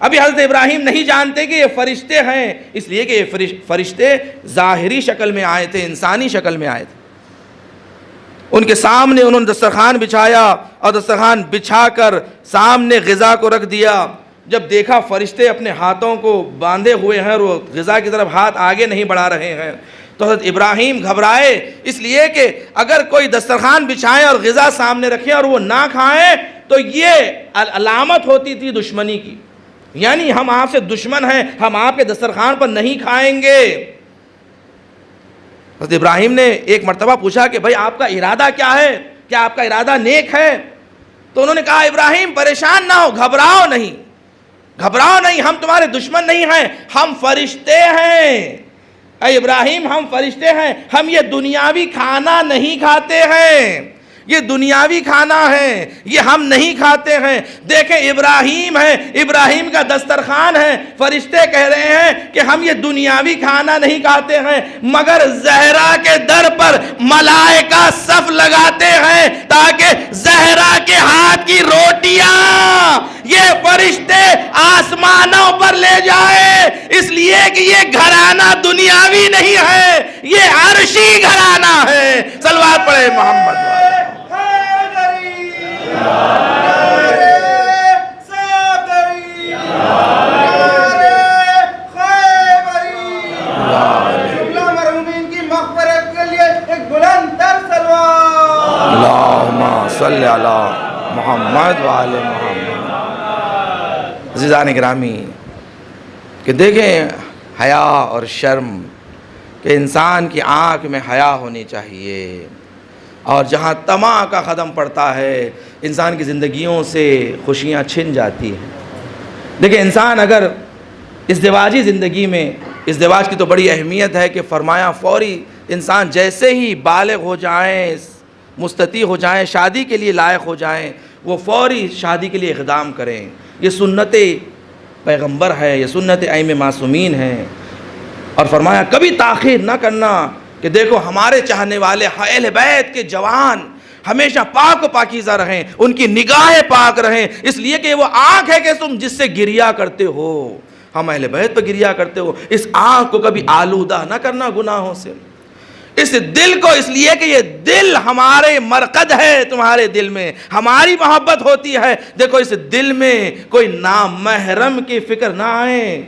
ابھی حضرت ابراہیم نہیں جانتے کہ یہ فرشتے ہیں، اس لیے کہ یہ فرشتے ظاہری شکل میں آئے تھے، انسانی شکل میں آئے تھے. ان کے سامنے انہوں نے دسترخوان بچھایا اور دسترخوان بچھا کر سامنے غذا کو رکھ دیا. جب دیکھا فرشتے اپنے ہاتھوں کو باندھے ہوئے ہیں اور وہ غذا کی طرف ہاتھ آگے نہیں بڑھا رہے ہیں تو حضرت ابراہیم گھبرائے، اس لیے کہ اگر کوئی دسترخوان بچھائیں اور غذا سامنے رکھیں اور وہ نہ کھائیں تو یہ علامت ہوتی تھی دشمنی کی، یعنی ہم آپ سے دشمن ہیں، ہم آپ کے دسترخوان پر نہیں کھائیں گے. حضرت ابراہیم نے ایک مرتبہ پوچھا کہ بھائی آپ کا ارادہ کیا ہے، کیا آپ کا ارادہ نیک ہے؟ تو انہوں نے کہا ابراہیم پریشان نہ ہو، گھبراؤ نہیں، گھبراؤ نہیں، ہم تمہارے دشمن نہیں ہیں، ہم فرشتے ہیں. اے ابراہیم ہم فرشتے ہیں، ہم یہ دنیاوی کھانا نہیں کھاتے ہیں، یہ دنیاوی کھانا ہے، یہ ہم نہیں کھاتے ہیں. دیکھیں ابراہیم ہے، ابراہیم کا دسترخوان ہے، فرشتے کہہ رہے ہیں کہ ہم یہ دنیاوی کھانا نہیں کھاتے ہیں، مگر زہرا کے در پر ملائکہ صف لگاتے ہیں تاکہ زہرا کے ہاتھ کی روٹیاں یہ فرشتے آسمانوں پر لے جائے. اس لیے کہ یہ گھرانہ دنیاوی نہیں ہے، یہ عرشی گھرانہ ہے. صلوات پڑھے محمد والے. صلی اللہ محمد وعلی محمد. عزیزان گرامی کہ دیکھیں حیا اور شرم، کہ انسان کی آنکھ میں حیا ہونی چاہیے، اور جہاں طمع کا قدم پڑتا ہے انسان کی زندگیوں سے خوشیاں چھن جاتی ہیں. دیکھیں انسان اگر ازدواجی زندگی میں، ازدواج کی تو بڑی اہمیت ہے کہ فرمایا فوری انسان جیسے ہی بالغ ہو جائیں، مستطیع ہو جائیں، شادی کے لیے لائق ہو جائیں، وہ فوری شادی کے لیے اقدام کریں. یہ سنت پیغمبر ہے، یہ سنت ائمہ معصومین ہے. اور فرمایا کبھی تاخیر نہ کرنا، کہ دیکھو ہمارے چاہنے والے اہل بیت کے جوان ہمیشہ پاک و پاکیزہ رہیں، ان کی نگاہیں پاک رہیں، اس لیے کہ وہ آنکھ ہے کہ تم جس سے گریا کرتے ہو، ہم اہل بیت پر گریا کرتے ہو. اس آنکھ کو کبھی آلودہ نہ کرنا گناہوں سے. اس دل کو، اس لیے کہ یہ دل ہمارے مرقد ہے، تمہارے دل میں ہماری محبت ہوتی ہے. دیکھو اس دل میں کوئی نامحرم کی فکر نہ آئے،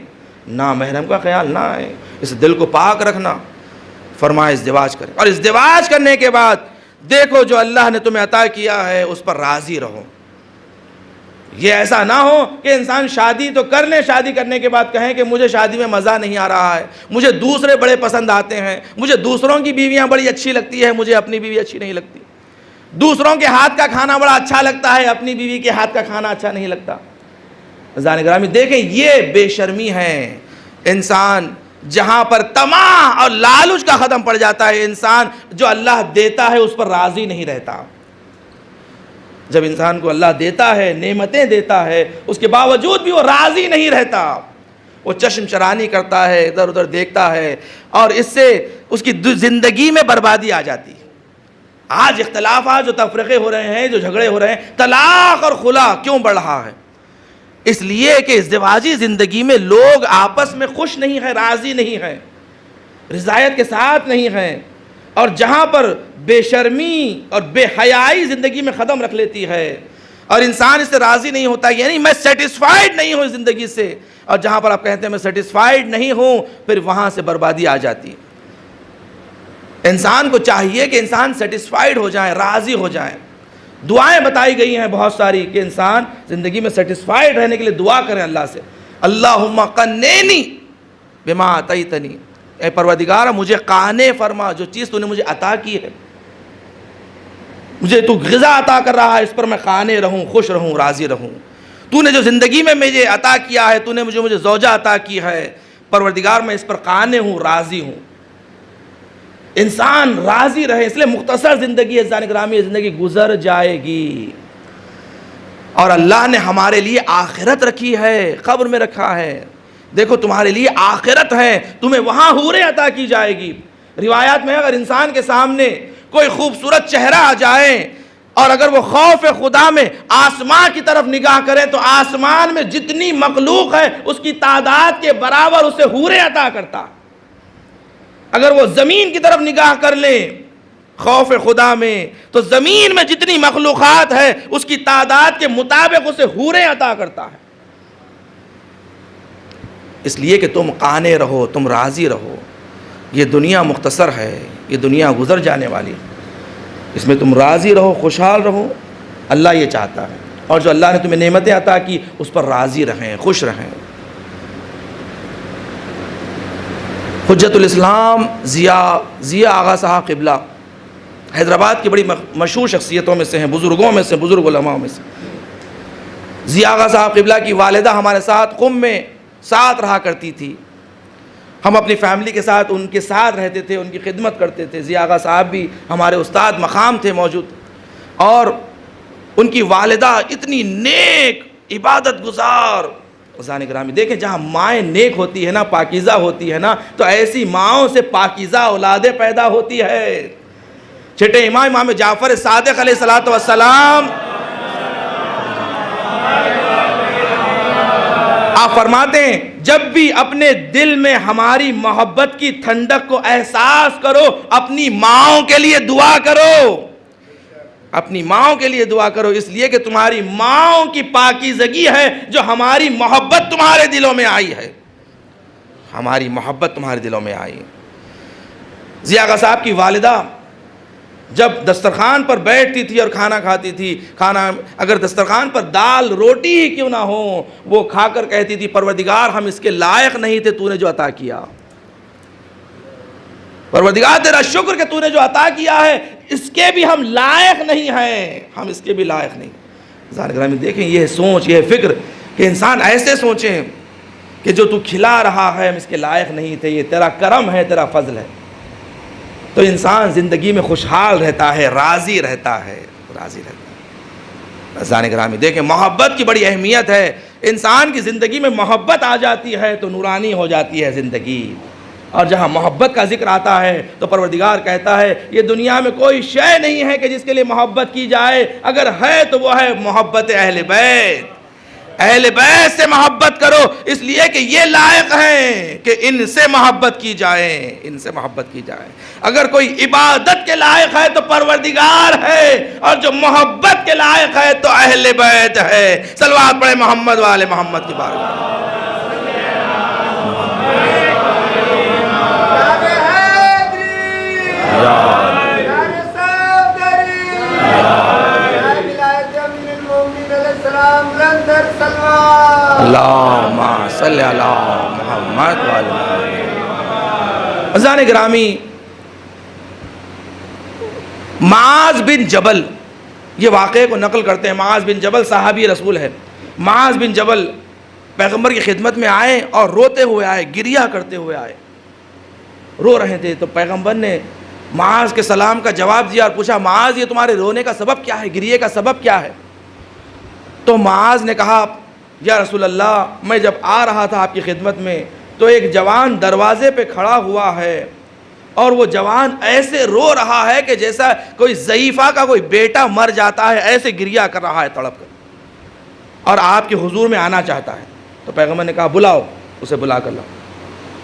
نامحرم کا خیال نہ آئے. اس دل کو پاک رکھنا. فرمایا ازدواج کریں، اور ازدواج کرنے کے بعد دیکھو جو اللہ نے تمہیں عطا کیا ہے اس پر راضی رہو. یہ ایسا نہ ہو کہ انسان شادی تو کر لے، شادی کرنے کے بعد کہیں کہ مجھے شادی میں مزہ نہیں آ رہا ہے، مجھے دوسرے بڑے پسند آتے ہیں، مجھے دوسروں کی بیویاں بڑی اچھی لگتی ہے، مجھے اپنی بیوی اچھی نہیں لگتی. دوسروں کے ہاتھ کا کھانا بڑا اچھا لگتا ہے، اپنی بیوی کے ہاتھ کا کھانا اچھا نہیں لگتا. عزیزان گرامی دیکھیں یہ بے شرمی ہے. انسان جہاں پر طمع اور لالچ کا ختم پڑ جاتا ہے، انسان جو اللہ دیتا ہے اس پر راضی نہیں رہتا. جب انسان کو اللہ دیتا ہے، نعمتیں دیتا ہے، اس کے باوجود بھی وہ راضی نہیں رہتا. وہ چشم چرانی کرتا ہے، ادھر ادھر دیکھتا ہے، اور اس سے اس کی زندگی میں بربادی آ جاتی ہے. آج اختلافات جو تفرقے ہو رہے ہیں، جو جھگڑے ہو رہے ہیں، طلاق اور خلا کیوں بڑھ رہا ہے؟ اس لیے کہ ازدواجی زندگی میں لوگ آپس میں خوش نہیں ہیں، راضی نہیں ہیں، رضایت کے ساتھ نہیں ہیں. اور جہاں پر بے شرمی اور بے حیائی زندگی میں قدم رکھ لیتی ہے اور انسان اس سے راضی نہیں ہوتا، یعنی میں سیٹسفائیڈ نہیں ہوں زندگی سے، اور جہاں پر آپ کہتے ہیں میں سیٹسفائیڈ نہیں ہوں، پھر وہاں سے بربادی آ جاتی ہے۔ انسان کو چاہیے کہ انسان سیٹسفائیڈ ہو جائیں، راضی ہو جائیں۔ دعائیں بتائی گئی ہیں بہت ساری کہ انسان زندگی میں سیٹسفائیڈ رہنے کے لیے دعا کریں اللہ سے، اللہم قنینی بما آتیتنی، اے پروردگار مجھے قانے فرما، جو چیز تو نے مجھے عطا کی ہے، مجھے تو غذا عطا کر رہا ہے، اس پر میں قانے رہوں، خوش رہوں، راضی رہوں۔ تو نے جو زندگی میں مجھے عطا کیا ہے، تو نے مجھے زوجہ عطا کی ہے، پروردگار میں اس پر قانے ہوں، راضی ہوں۔ انسان راضی رہے، اس لیے مختصر زندگی عزیزان گرامی، زندگی گزر جائے گی، اور اللہ نے ہمارے لیے آخرت رکھی ہے، قبر میں رکھا ہے۔ دیکھو تمہارے لیے آخرت ہے، تمہیں وہاں حوریں عطا کی جائے گی۔ روایات میں اگر انسان کے سامنے کوئی خوبصورت چہرہ آ جائے اور اگر وہ خوف خدا میں آسمان کی طرف نگاہ کرے تو آسمان میں جتنی مخلوق ہے اس کی تعداد کے برابر اسے حوریں عطا کرتا۔ اگر وہ زمین کی طرف نگاہ کر لیں خوف خدا میں تو زمین میں جتنی مخلوقات ہے اس کی تعداد کے مطابق اسے حوریں عطا کرتا ہے۔ اس لیے کہ تم قانے رہو، تم راضی رہو۔ یہ دنیا مختصر ہے، یہ دنیا گزر جانے والی ہے، اس میں تم راضی رہو، خوشحال رہو، اللہ یہ چاہتا ہے۔ اور جو اللہ نے تمہیں نعمتیں عطا کی اس پر راضی رہیں، خوش رہیں۔ حجت الاسلام ضیاء آغا صاحب قبلہ حیدرآباد کی بڑی مشہور شخصیتوں میں سے ہیں، بزرگوں میں سے، بزرگ علماء میں سے۔ ضیاء آغا صاحب قبلہ کی والدہ ہمارے ساتھ قم میں ساتھ رہا کرتی تھی، ہم اپنی فیملی کے ساتھ ان کے ساتھ رہتے تھے، ان کی خدمت کرتے تھے۔ ضیاء آغا صاحب بھی ہمارے استاد مقام تھے موجود، اور ان کی والدہ اتنی نیک، عبادت گزار۔ عزیزان گرامی دیکھیں جہاں مائیں نیک ہوتی ہے نا، پاکیزہ ہوتی ہے نا، تو ایسی ماؤں سے پاکیزہ اولادیں پیدا ہوتی ہے۔ چھٹے امام جعفر صادق علیہ السلام آپ فرماتے ہیں جب بھی اپنے دل میں ہماری محبت کی ٹھنڈک کو احساس کرو، اپنی ماؤں کے لیے دعا کرو، اپنی ماؤں کے لیے دعا کرو، اس لیے کہ تمہاری ماؤں کی پاکیزگی ہے جو ہماری محبت تمہارے دلوں میں آئی ہے، ہماری محبت تمہارے دلوں میں آئی۔ ضیاء آغا صاحب کی والدہ جب دسترخوان پر بیٹھتی تھی اور کھانا کھاتی تھی، کھانا اگر دسترخوان پر دال روٹی ہی کیوں نہ ہو، وہ کھا کر کہتی تھی پروردگار ہم اس کے لائق نہیں تھے، تو نے جو عطا کیا، پروردگار تیرا شکر کہ تو نے جو عطا کیا ہے اس کے بھی ہم لائق نہیں ہیں، ہم اس کے بھی لائق نہیں۔ ذرا گرامی دیکھیں یہ سوچ، یہ فکر کہ انسان ایسے سوچیں کہ جو تو کھلا رہا ہے ہم اس کے لائق نہیں تھے، یہ تیرا کرم ہے، تیرا فضل ہے، تو انسان زندگی میں خوشحال رہتا ہے، راضی رہتا ہے، راضی رہتا ہے۔ عزیزان گرامی دیکھیں محبت کی بڑی اہمیت ہے، انسان کی زندگی میں محبت آ جاتی ہے تو نورانی ہو جاتی ہے زندگی، اور جہاں محبت کا ذکر آتا ہے تو پروردگار کہتا ہے یہ دنیا میں کوئی شے نہیں ہے کہ جس کے لیے محبت کی جائے، اگر ہے تو وہ ہے محبت اہل بیت۔ اہل بیت سے محبت کرو اس لیے کہ یہ لائق ہیں کہ ان سے محبت کی جائے، ان سے محبت کی جائے۔ اگر کوئی عبادت کے لائق ہے تو پروردگار ہے، اور جو محبت کے لائق ہے تو اہل بیت ہے۔ صلوات پڑھے محمد والے محمد کی بارگاہ میں۔ اللہم صلی علی محمد وعلی محمد۔ عزیزان گرامی معاذ بن جبل یہ واقعے کو نقل کرتے ہیں۔ معاذ بن جبل صحابی رسول ہے۔ معاذ بن جبل پیغمبر کی خدمت میں آئے اور روتے ہوئے آئے، گریہ کرتے ہوئے آئے، رو رہے تھے، تو پیغمبر نے معاذ کے سلام کا جواب دیا اور پوچھا معاذ یہ تمہارے رونے کا سبب کیا ہے، گریہ کا سبب کیا ہے؟ تو معاذ نے کہا یا رسول اللہ میں جب آ رہا تھا آپ کی خدمت میں تو ایک جوان دروازے پہ کھڑا ہوا ہے اور وہ جوان ایسے رو رہا ہے کہ جیسا کوئی ضعیفہ کا کوئی بیٹا مر جاتا ہے، ایسے گریہ کر رہا ہے تڑپ کر، اور آپ کے حضور میں آنا چاہتا ہے۔ تو پیغمبر نے کہا بلاؤ، اسے بلا کر لاؤ۔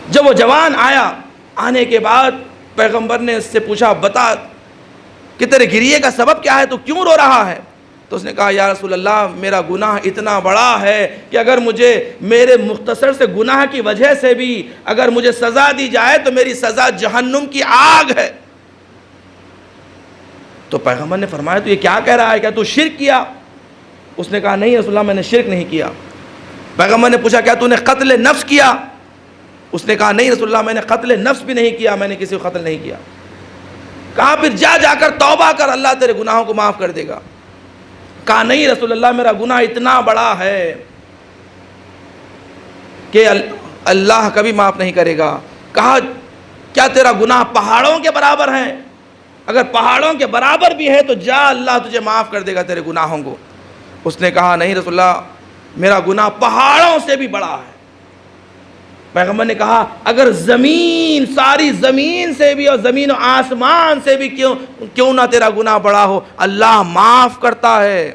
جب وہ جوان آیا، آنے کے بعد پیغمبر نے اس سے پوچھا بتا کہ تیرے گریے کا سبب کیا ہے, تو کیوں رو رہا ہے؟ تو اس نے کہا یا رسول اللہ میرا گناہ اتنا بڑا ہے کہ اگر مجھے میرے مختصر سے گناہ کی وجہ سے بھی اگر مجھے سزا دی جائے تو میری سزا جہنم کی آگ ہے. تو پیغمبر نے فرمایا تو یہ کیا کہہ رہا ہے, کیا تو شرک کیا؟ اس نے کہا نہیں رسول اللہ میں نے شرک نہیں کیا. پیغمبر نے پوچھا کیا تو نے قتل نفس کیا؟ اس نے کہا نہیں رسول اللہ میں نے قتل نفس بھی نہیں کیا, میں نے کسی کو قتل نہیں کیا. کہا پھر جا کر توبہ کر, اللہ تیرے گناہوں کو معاف کر دے گا. کہا نہیں رسول اللہ میرا گناہ اتنا بڑا ہے کہ اللہ کبھی معاف نہیں کرے گا. کہا کیا تیرا گناہ پہاڑوں کے برابر ہے؟ اگر پہاڑوں کے برابر بھی ہے تو جا, اللہ تجھے معاف کر دے گا تیرے گناہوں کو. اس نے کہا نہیں رسول اللہ میرا گناہ پہاڑوں سے بھی بڑا ہے. پیغمبر نے کہا اگر زمین, ساری زمین سے بھی اور زمین و آسمان سے بھی کیوں نہ تیرا گناہ بڑا ہو, اللہ معاف کرتا ہے,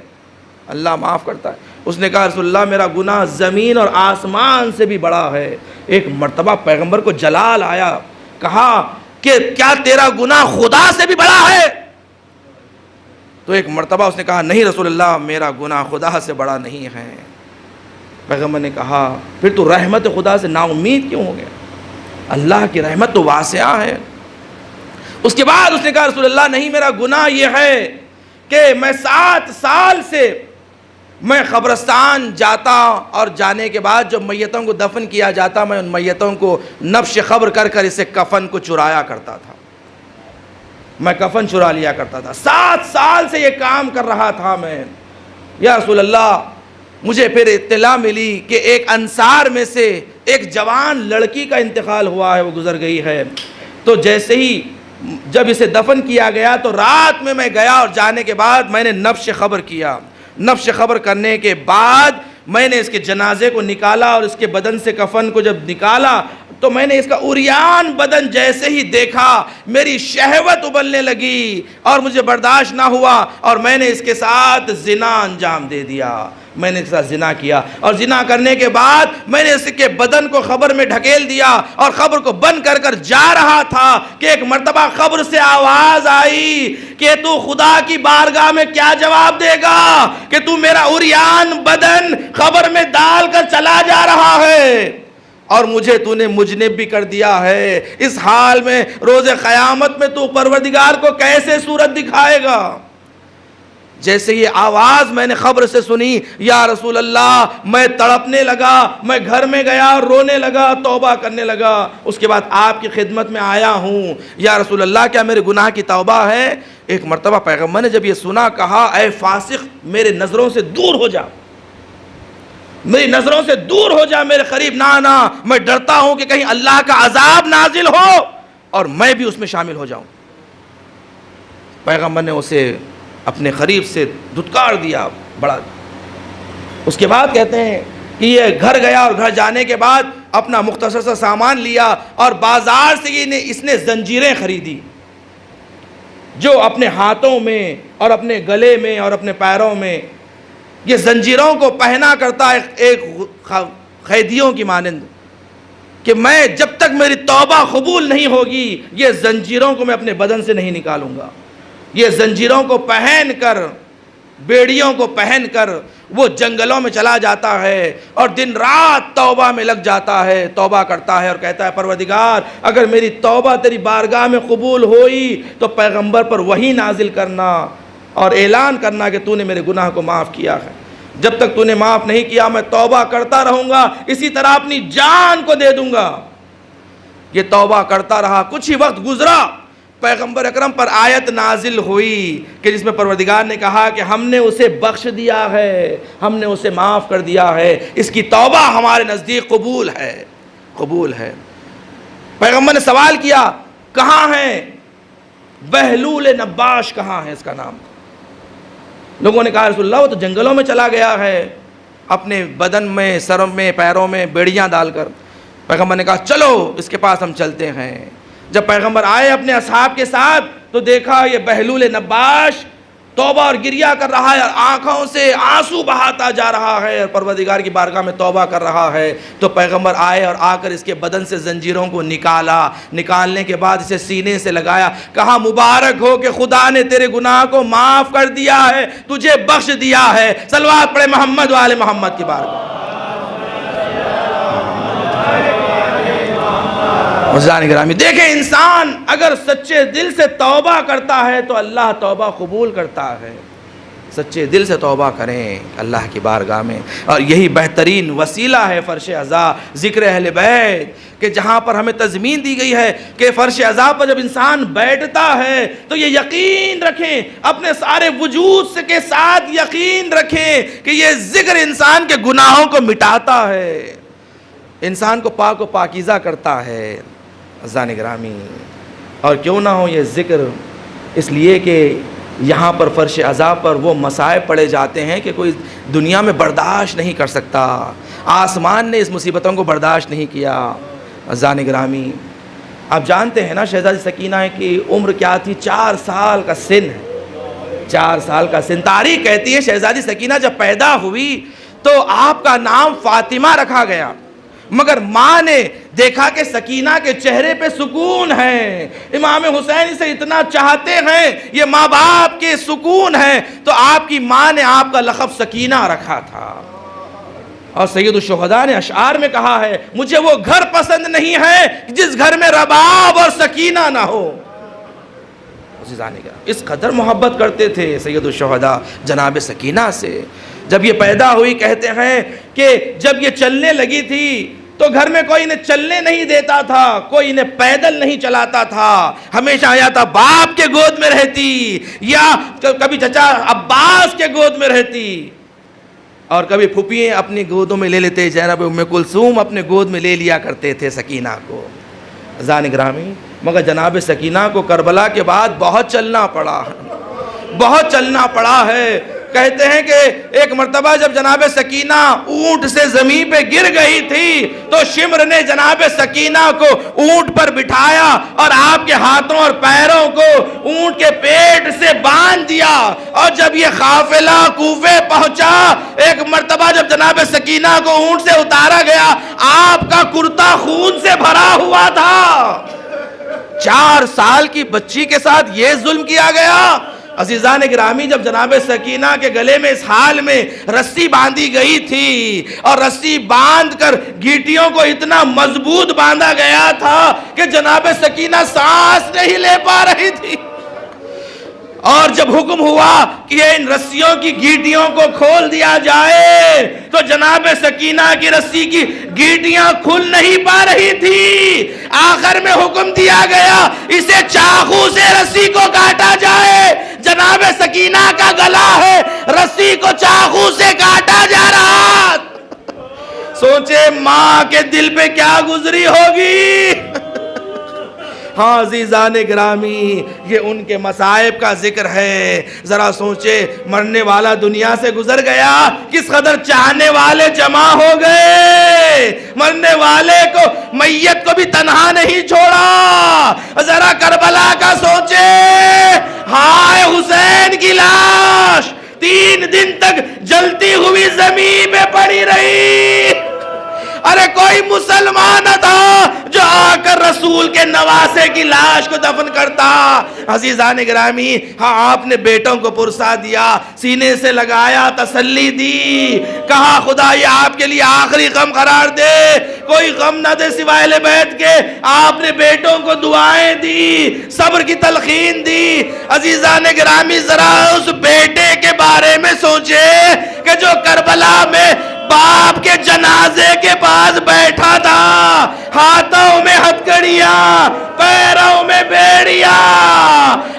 اللہ معاف کرتا ہے. اس نے کہا رسول اللہ میرا گناہ زمین اور آسمان سے بھی بڑا ہے. ایک مرتبہ پیغمبر کو جلال آیا, کہا کہ کیا تیرا گناہ خدا سے بھی بڑا ہے؟ تو ایک مرتبہ اس نے کہا نہیں رسول اللہ میرا گناہ خدا سے بڑا نہیں ہے. پیغمبر نے کہا پھر تو رحمت خدا سے نا امید کیوں ہو گیا؟ اللہ کی رحمت تو واسعہ ہے. اس کے بعد اس نے کہا رسول اللہ نہیں میرا گناہ یہ ہے کہ میں 7 سال سے میں قبرستان جاتا اور جانے کے بعد جب میتوں کو دفن کیا جاتا میں ان میتوں کو نبش قبر کر کر اسے کفن کو چرایا کرتا تھا, میں کفن چرا لیا کرتا تھا. 7 سال سے یہ کام کر رہا تھا میں. یا رسول اللہ مجھے پھر اطلاع ملی کہ ایک انصار میں سے ایک جوان لڑکی کا انتقال ہوا ہے, وہ گزر گئی ہے. تو جیسے ہی جب اسے دفن کیا گیا تو رات میں گیا اور جانے کے بعد میں نے نبش قبر کیا. نبش قبر کرنے کے بعد میں نے اس کے جنازے کو نکالا اور اس کے بدن سے کفن کو جب نکالا تو میں نے اس کا عریان بدن جیسے ہی دیکھا میری شہوت ابلنے لگی اور مجھے برداشت نہ ہوا اور میں نے اس کے ساتھ زنا انجام دے دیا. میں نے اس کے ساتھ زنا کیا اور زنا کرنے کے بعد میں نے اس کے بدن کو قبر میں ڈھکیل دیا اور قبر کو بند کر کر جا رہا تھا کہ ایک مرتبہ قبر سے آواز آئی کہ تو خدا کی بارگاہ میں کیا جواب دے گا کہ تو میرا عریان بدن قبر میں ڈال کر چلا جا رہا ہے اور مجھے تو نے مجنب بھی کر دیا ہے. اس حال میں روز قیامت میں تو پروردگار کو کیسے صورت دکھائے گا؟ جیسے یہ آواز میں نے قبر سے سنی یا رسول اللہ میں تڑپنے لگا, میں گھر میں گیا اور رونے لگا, توبہ کرنے لگا. اس کے بعد آپ کی خدمت میں آیا ہوں. یا رسول اللہ کیا میرے گناہ کی توبہ ہے؟ ایک مرتبہ پیغمبر نے جب یہ سنا کہا اے فاسق میرے نظروں سے دور ہو جا, میری نظروں سے دور ہو جا, میرے قریب نہ آنا, میں ڈرتا ہوں کہ کہیں اللہ کا عذاب نازل ہو اور میں بھی اس میں شامل ہو جاؤں. پیغمبر نے اسے اپنے قریب سے دھتکار دیا بڑا. اس کے بعد کہتے ہیں کہ یہ گھر گیا اور گھر جانے کے بعد اپنا مختصر سا سامان لیا اور بازار سے اس نے زنجیریں خریدی جو اپنے ہاتھوں میں اور اپنے گلے میں اور اپنے پیروں میں یہ زنجیروں کو پہنا کرتا ایک قیدیوں کی مانند کہ میں جب تک میری توبہ قبول نہیں ہوگی یہ زنجیروں کو میں اپنے بدن سے نہیں نکالوں گا. یہ زنجیروں کو پہن کر, بیڑیوں کو پہن کر وہ جنگلوں میں چلا جاتا ہے اور دن رات توبہ میں لگ جاتا ہے, توبہ کرتا ہے اور کہتا ہے پروردگار اگر میری توبہ تیری بارگاہ میں قبول ہوئی تو پیغمبر پر وحی نازل کرنا اور اعلان کرنا کہ تو نے میرے گناہ کو معاف کیا ہے. جب تک تو نے معاف نہیں کیا میں توبہ کرتا رہوں گا, اسی طرح اپنی جان کو دے دوں گا. یہ توبہ کرتا رہا. کچھ ہی وقت گزرا, پیغمبر اکرم پر آیت نازل ہوئی کہ جس میں پروردگار نے کہا کہ ہم نے اسے بخش دیا ہے, ہم نے اسے معاف کر دیا ہے, اس کی توبہ ہمارے نزدیک قبول ہے, قبول ہے. پیغمبر نے سوال کیا کہاں ہے بہلول نباش, کہاں ہے اس کا نام؟ لوگوں نے کہا رسول اللہ وہ تو جنگلوں میں چلا گیا ہے اپنے بدن میں, سر میں, پیروں میں بیڑیاں ڈال کر. پیغمبر نے کہا چلو اس کے پاس ہم چلتے ہیں. جب پیغمبر آئے اپنے اصحاب کے ساتھ تو دیکھا یہ بہلول نباش توبہ اور گریہ کر رہا ہے اور آنکھوں سے آنسو بہاتا جا رہا ہے اور پروردگار کی بارگاہ میں توبہ کر رہا ہے، تو پیغمبر آئے اور آ کر اس کے بدن سے زنجیروں کو نکالنے کے بعد اسے سینے سے لگایا، کہا مبارک ہو کہ خدا نے تیرے گناہ کو معاف کر دیا ہے، تجھے بخش دیا ہے۔ صلوات پڑھے محمد و آل محمد کی بارگاہ۔ عزیزان گرامی، دیکھیں انسان اگر سچے دل سے توبہ کرتا ہے تو اللہ توبہ قبول کرتا ہے۔ سچے دل سے توبہ کریں اللہ کی بارگاہ میں، اور یہی بہترین وسیلہ ہے فرش عزا، ذکر اہل بیت، کہ جہاں پر ہمیں تضمین دی گئی ہے کہ فرش عزا پر جب انسان بیٹھتا ہے تو یہ یقین رکھیں، اپنے سارے وجود کے ساتھ یقین رکھیں کہ یہ ذکر انسان کے گناہوں کو مٹاتا ہے، انسان کو پاک و پاکیزہ کرتا ہے۔ عزیزان گرامی، اور کیوں نہ ہو یہ ذکر، اس لیے کہ یہاں پر فرش عزا پر وہ مصائب پڑے جاتے ہیں کہ کوئی دنیا میں برداشت نہیں کر سکتا، آسمان نے اس مصیبتوں کو برداشت نہیں کیا۔ عزیزان گرامی، آپ جانتے ہیں نا شہزادی سکینہ کی عمر کیا تھی؟ 4 سال کا سن ہے، 4 سال کا سن۔ تاریخ کہتی ہے شہزادی سکینہ جب پیدا ہوئی تو آپ کا نام فاطمہ رکھا گیا، مگر ماں نے دیکھا کہ سکینہ کے چہرے پہ سکون ہے، امام حسین اسے اتنا چاہتے ہیں، یہ ماں باپ کے سکون ہے، تو آپ کی ماں نے آپ کا لقب سکینہ رکھا تھا۔ اور سید الشہداء نے اشعار میں کہا ہے، مجھے وہ گھر پسند نہیں ہے جس گھر میں رباب اور سکینہ نہ ہو۔ اس قدر محبت کرتے تھے سید الشہداء جناب سکینہ سے۔ جب یہ پیدا ہوئی کہتے ہیں کہ جب یہ چلنے لگی تھی تو گھر میں کوئی انہیں چلنے نہیں دیتا تھا، کوئی انہیں پیدل نہیں چلاتا تھا، ہمیشہ یا تو باپ کے گود میں رہتی یا کبھی چچا عباس کے گود میں رہتی، اور کبھی پھوپھییں اپنی گودوں میں لے لیتے، زینب ام کلثوم اپنے گود میں لے لیا کرتے تھے سکینہ کو۔ عزیزان گرامی، مگر جناب سکینہ کو کربلا کے بعد بہت چلنا پڑا، بہت چلنا پڑا ہے۔ کہتے ہیں کہ ایک مرتبہ جب جناب سکینہ اونٹ سے زمین پہ گر گئی تھی تو شمر نے جناب سکینہ کو اونٹ پر بٹھایا اور آپ کے ہاتھوں اور پیروں کو اونٹ کے پیٹ سے باندھ دیا، اور جب یہ قافلہ کوفے پہنچا، ایک مرتبہ جب جناب سکینہ کو اونٹ سے اتارا گیا، آپ کا کرتا خون سے بھرا ہوا تھا۔ 4 سال کی بچی کے ساتھ یہ ظلم کیا گیا۔ عزیزان گرامی، جب جناب سکینہ کے گلے میں اس حال میں رسی باندھی گئی تھی، اور رسی باندھ کر گھیٹیوں کو اتنا مضبوط باندھا گیا تھا کہ جناب سکینہ سانس نہیں لے پا رہی تھی، اور جب حکم ہوا کہ ان رسیوں کی گھیٹیوں کو کھول دیا جائے تو جناب سکینہ کی رسی کی گھیٹیاں کھل نہیں پا رہی تھی۔ آخر میں حکم دیا گیا اسے چاقو سے رسی کو کاٹا جائے۔ جناب سکینہ کا گلا ہے، رسی کو چاقو سے کاٹا جا رہا۔ سوچے ماں کے دل پہ کیا گزری ہوگی۔ ہاں عزیزان گرامی، یہ ان کے مصائب کا ذکر ہے۔ ذرا سوچے، مرنے والا دنیا سے گزر گیا، کس قدر چاہنے والے جمع ہو گئے، مرنے والے کو میت کو بھی تنہا نہیں چھوڑا۔ ذرا کربلا کا سوچے، ہائے حسین کی لاش 3 دن تک جلتی ہوئی زمین پہ پڑی رہی۔ ارے کوئی مسلمان تھا جو آ کر رسول کے نواسے کی لاش کو دفن کرتا۔ عزیزان گرامی، ہاں آپ نے بیٹوں کو پرسا دیا، سینے سے لگایا، تسلی دی، کہا خدا یہ آپ کے لیے آخری غم قرار دے، کوئی غم نہ دے سوائے اہل بیت کے۔ آپ نے بیٹوں کو دعائیں دی، صبر کی تلقین دی۔ عزیزان گرامی، ذرا اس بیٹے کے بارے میں سوچے کہ جو کربلا میں باپ کے جنازے کے پاس بیٹھا تھا، ہاتھوں میں ہتھکڑیاں، پیروں میں بیڑیاں،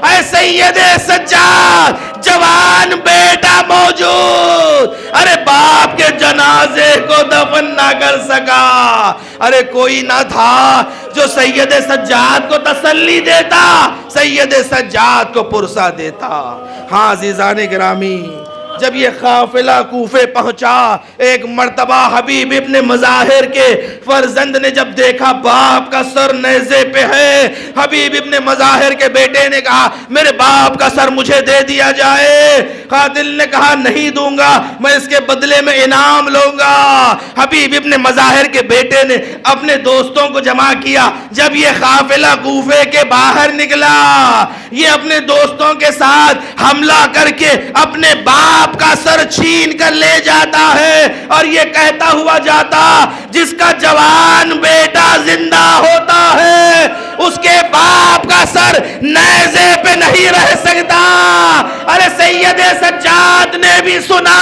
اے سید سجاد، جوان بیٹا موجود، ارے باپ کے جنازے کو دفن نہ کر سکا۔ ارے کوئی نہ تھا جو سید سجاد کو تسلی دیتا، سید سجاد کو پرسا دیتا۔ ہاں عزیزان گرامی، جب یہ قافلہ کوفے پہنچا، ایک مرتبہ حبیب ابن مظاہر کے فرزند نے جب دیکھا باپ کا سر نیزے پہ ہے، حبیب ابن مظاہر کے بیٹے نے کہا میرے باپ کا سر مجھے دے دیا جائے۔ قاتل نے کہا نہیں دوں گا، میں اس کے بدلے میں انعام لوں گا۔ حبیب ابن مظاہر کے بیٹے نے اپنے دوستوں کو جمع کیا۔ جب یہ قافلہ کوفے کے باہر نکلا، یہ اپنے دوستوں کے ساتھ حملہ کر کے اپنے باپ کا سر چھین کر لے جاتا ہے، اور یہ کہتا ہوا جاتا جس کا جوان بیٹا زندہ ہوتا ہے اس کے باپ کا سر نیزے پہ نہیں رہ سکتا۔ ارے سید سجاد نے بھی سنا،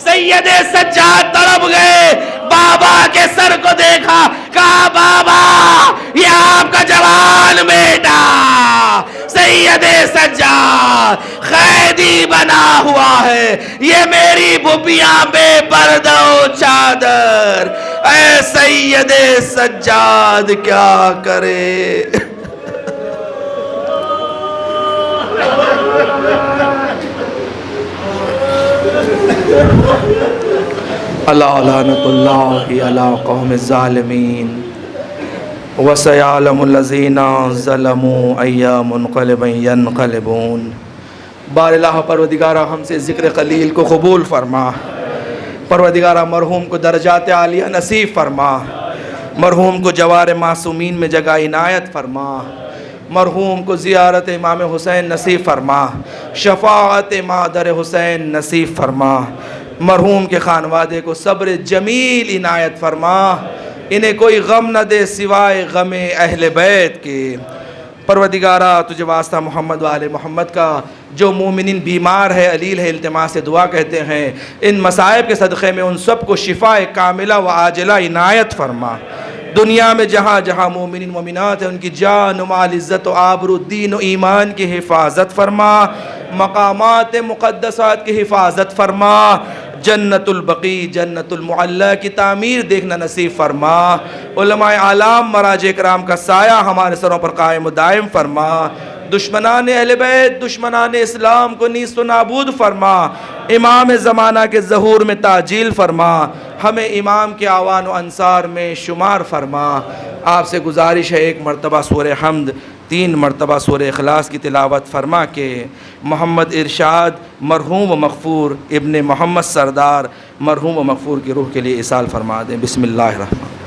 سید سجاد تڑپ گئے، بابا کے سر کو دیکھا، کہا بابا یہ آپ کا جوان بیٹا سید سجاد قیدی بنا ہوا ہے، یہ میری بھوپیاں بے پردہ و چادر، اے سید سجاد کیا کرے۔ اللہ لعنت اللہ علی قوم الظالمین وسيعلم الذين ظلموا أي منقلب ينقلبون۔ بار الہ پروردگارہ ہم سے ذکر قلیل کو قبول فرما، پروردگارہ مرحوم کو درجات عالیہ نصیب فرما، مرحوم کو جوار معصومین میں جگہ عنایت فرما، مرحوم کو زیارت امام حسین نصیب فرما، شفاعت مادر حسین نصیب فرما، مرحوم کے خانوادے کو صبر جمیل عنایت فرما، انہیں کوئی غم نہ دے سوائے غم اہل بیت کے۔ پروردگارہ تجھے واسطہ محمد و آل محمد کا، جو مومنین بیمار ہے علیل ہے التماس سے دعا کہتے ہیں، ان مصائب کے صدقے میں ان سب کو شفاء کاملہ و عاجلہ عنایت فرما۔ دنیا میں جہاں جہاں مومنین مومنات ہیں ان کی جان و مال عزت و آبرو دین و ایمان کی حفاظت فرما، مقامات مقدسات کی حفاظت فرما، جنت البقیع جنت المعلی کی تعمیر دیکھنا نصیب فرما، علماء اعلام مراجع کرام کا سایہ ہمارے سروں پر قائم و دائم فرما، دشمنان اہل بیت دشمنان اسلام کو نیست و نابود فرما، امام زمانہ کے ظہور میں تعجیل فرما، ہمیں امام کے اعوان و انصار میں شمار فرما۔ آپ سے گزارش ہے ایک مرتبہ سورہ حمد 3 مرتبہ سورہ اخلاص کی تلاوت فرما کے محمد ارشاد مرحوم و مغفور ابن محمد سردار مرحوم و مغفور کی روح کے لیے اصال فرما دیں۔ بسم اللہ الرحمن۔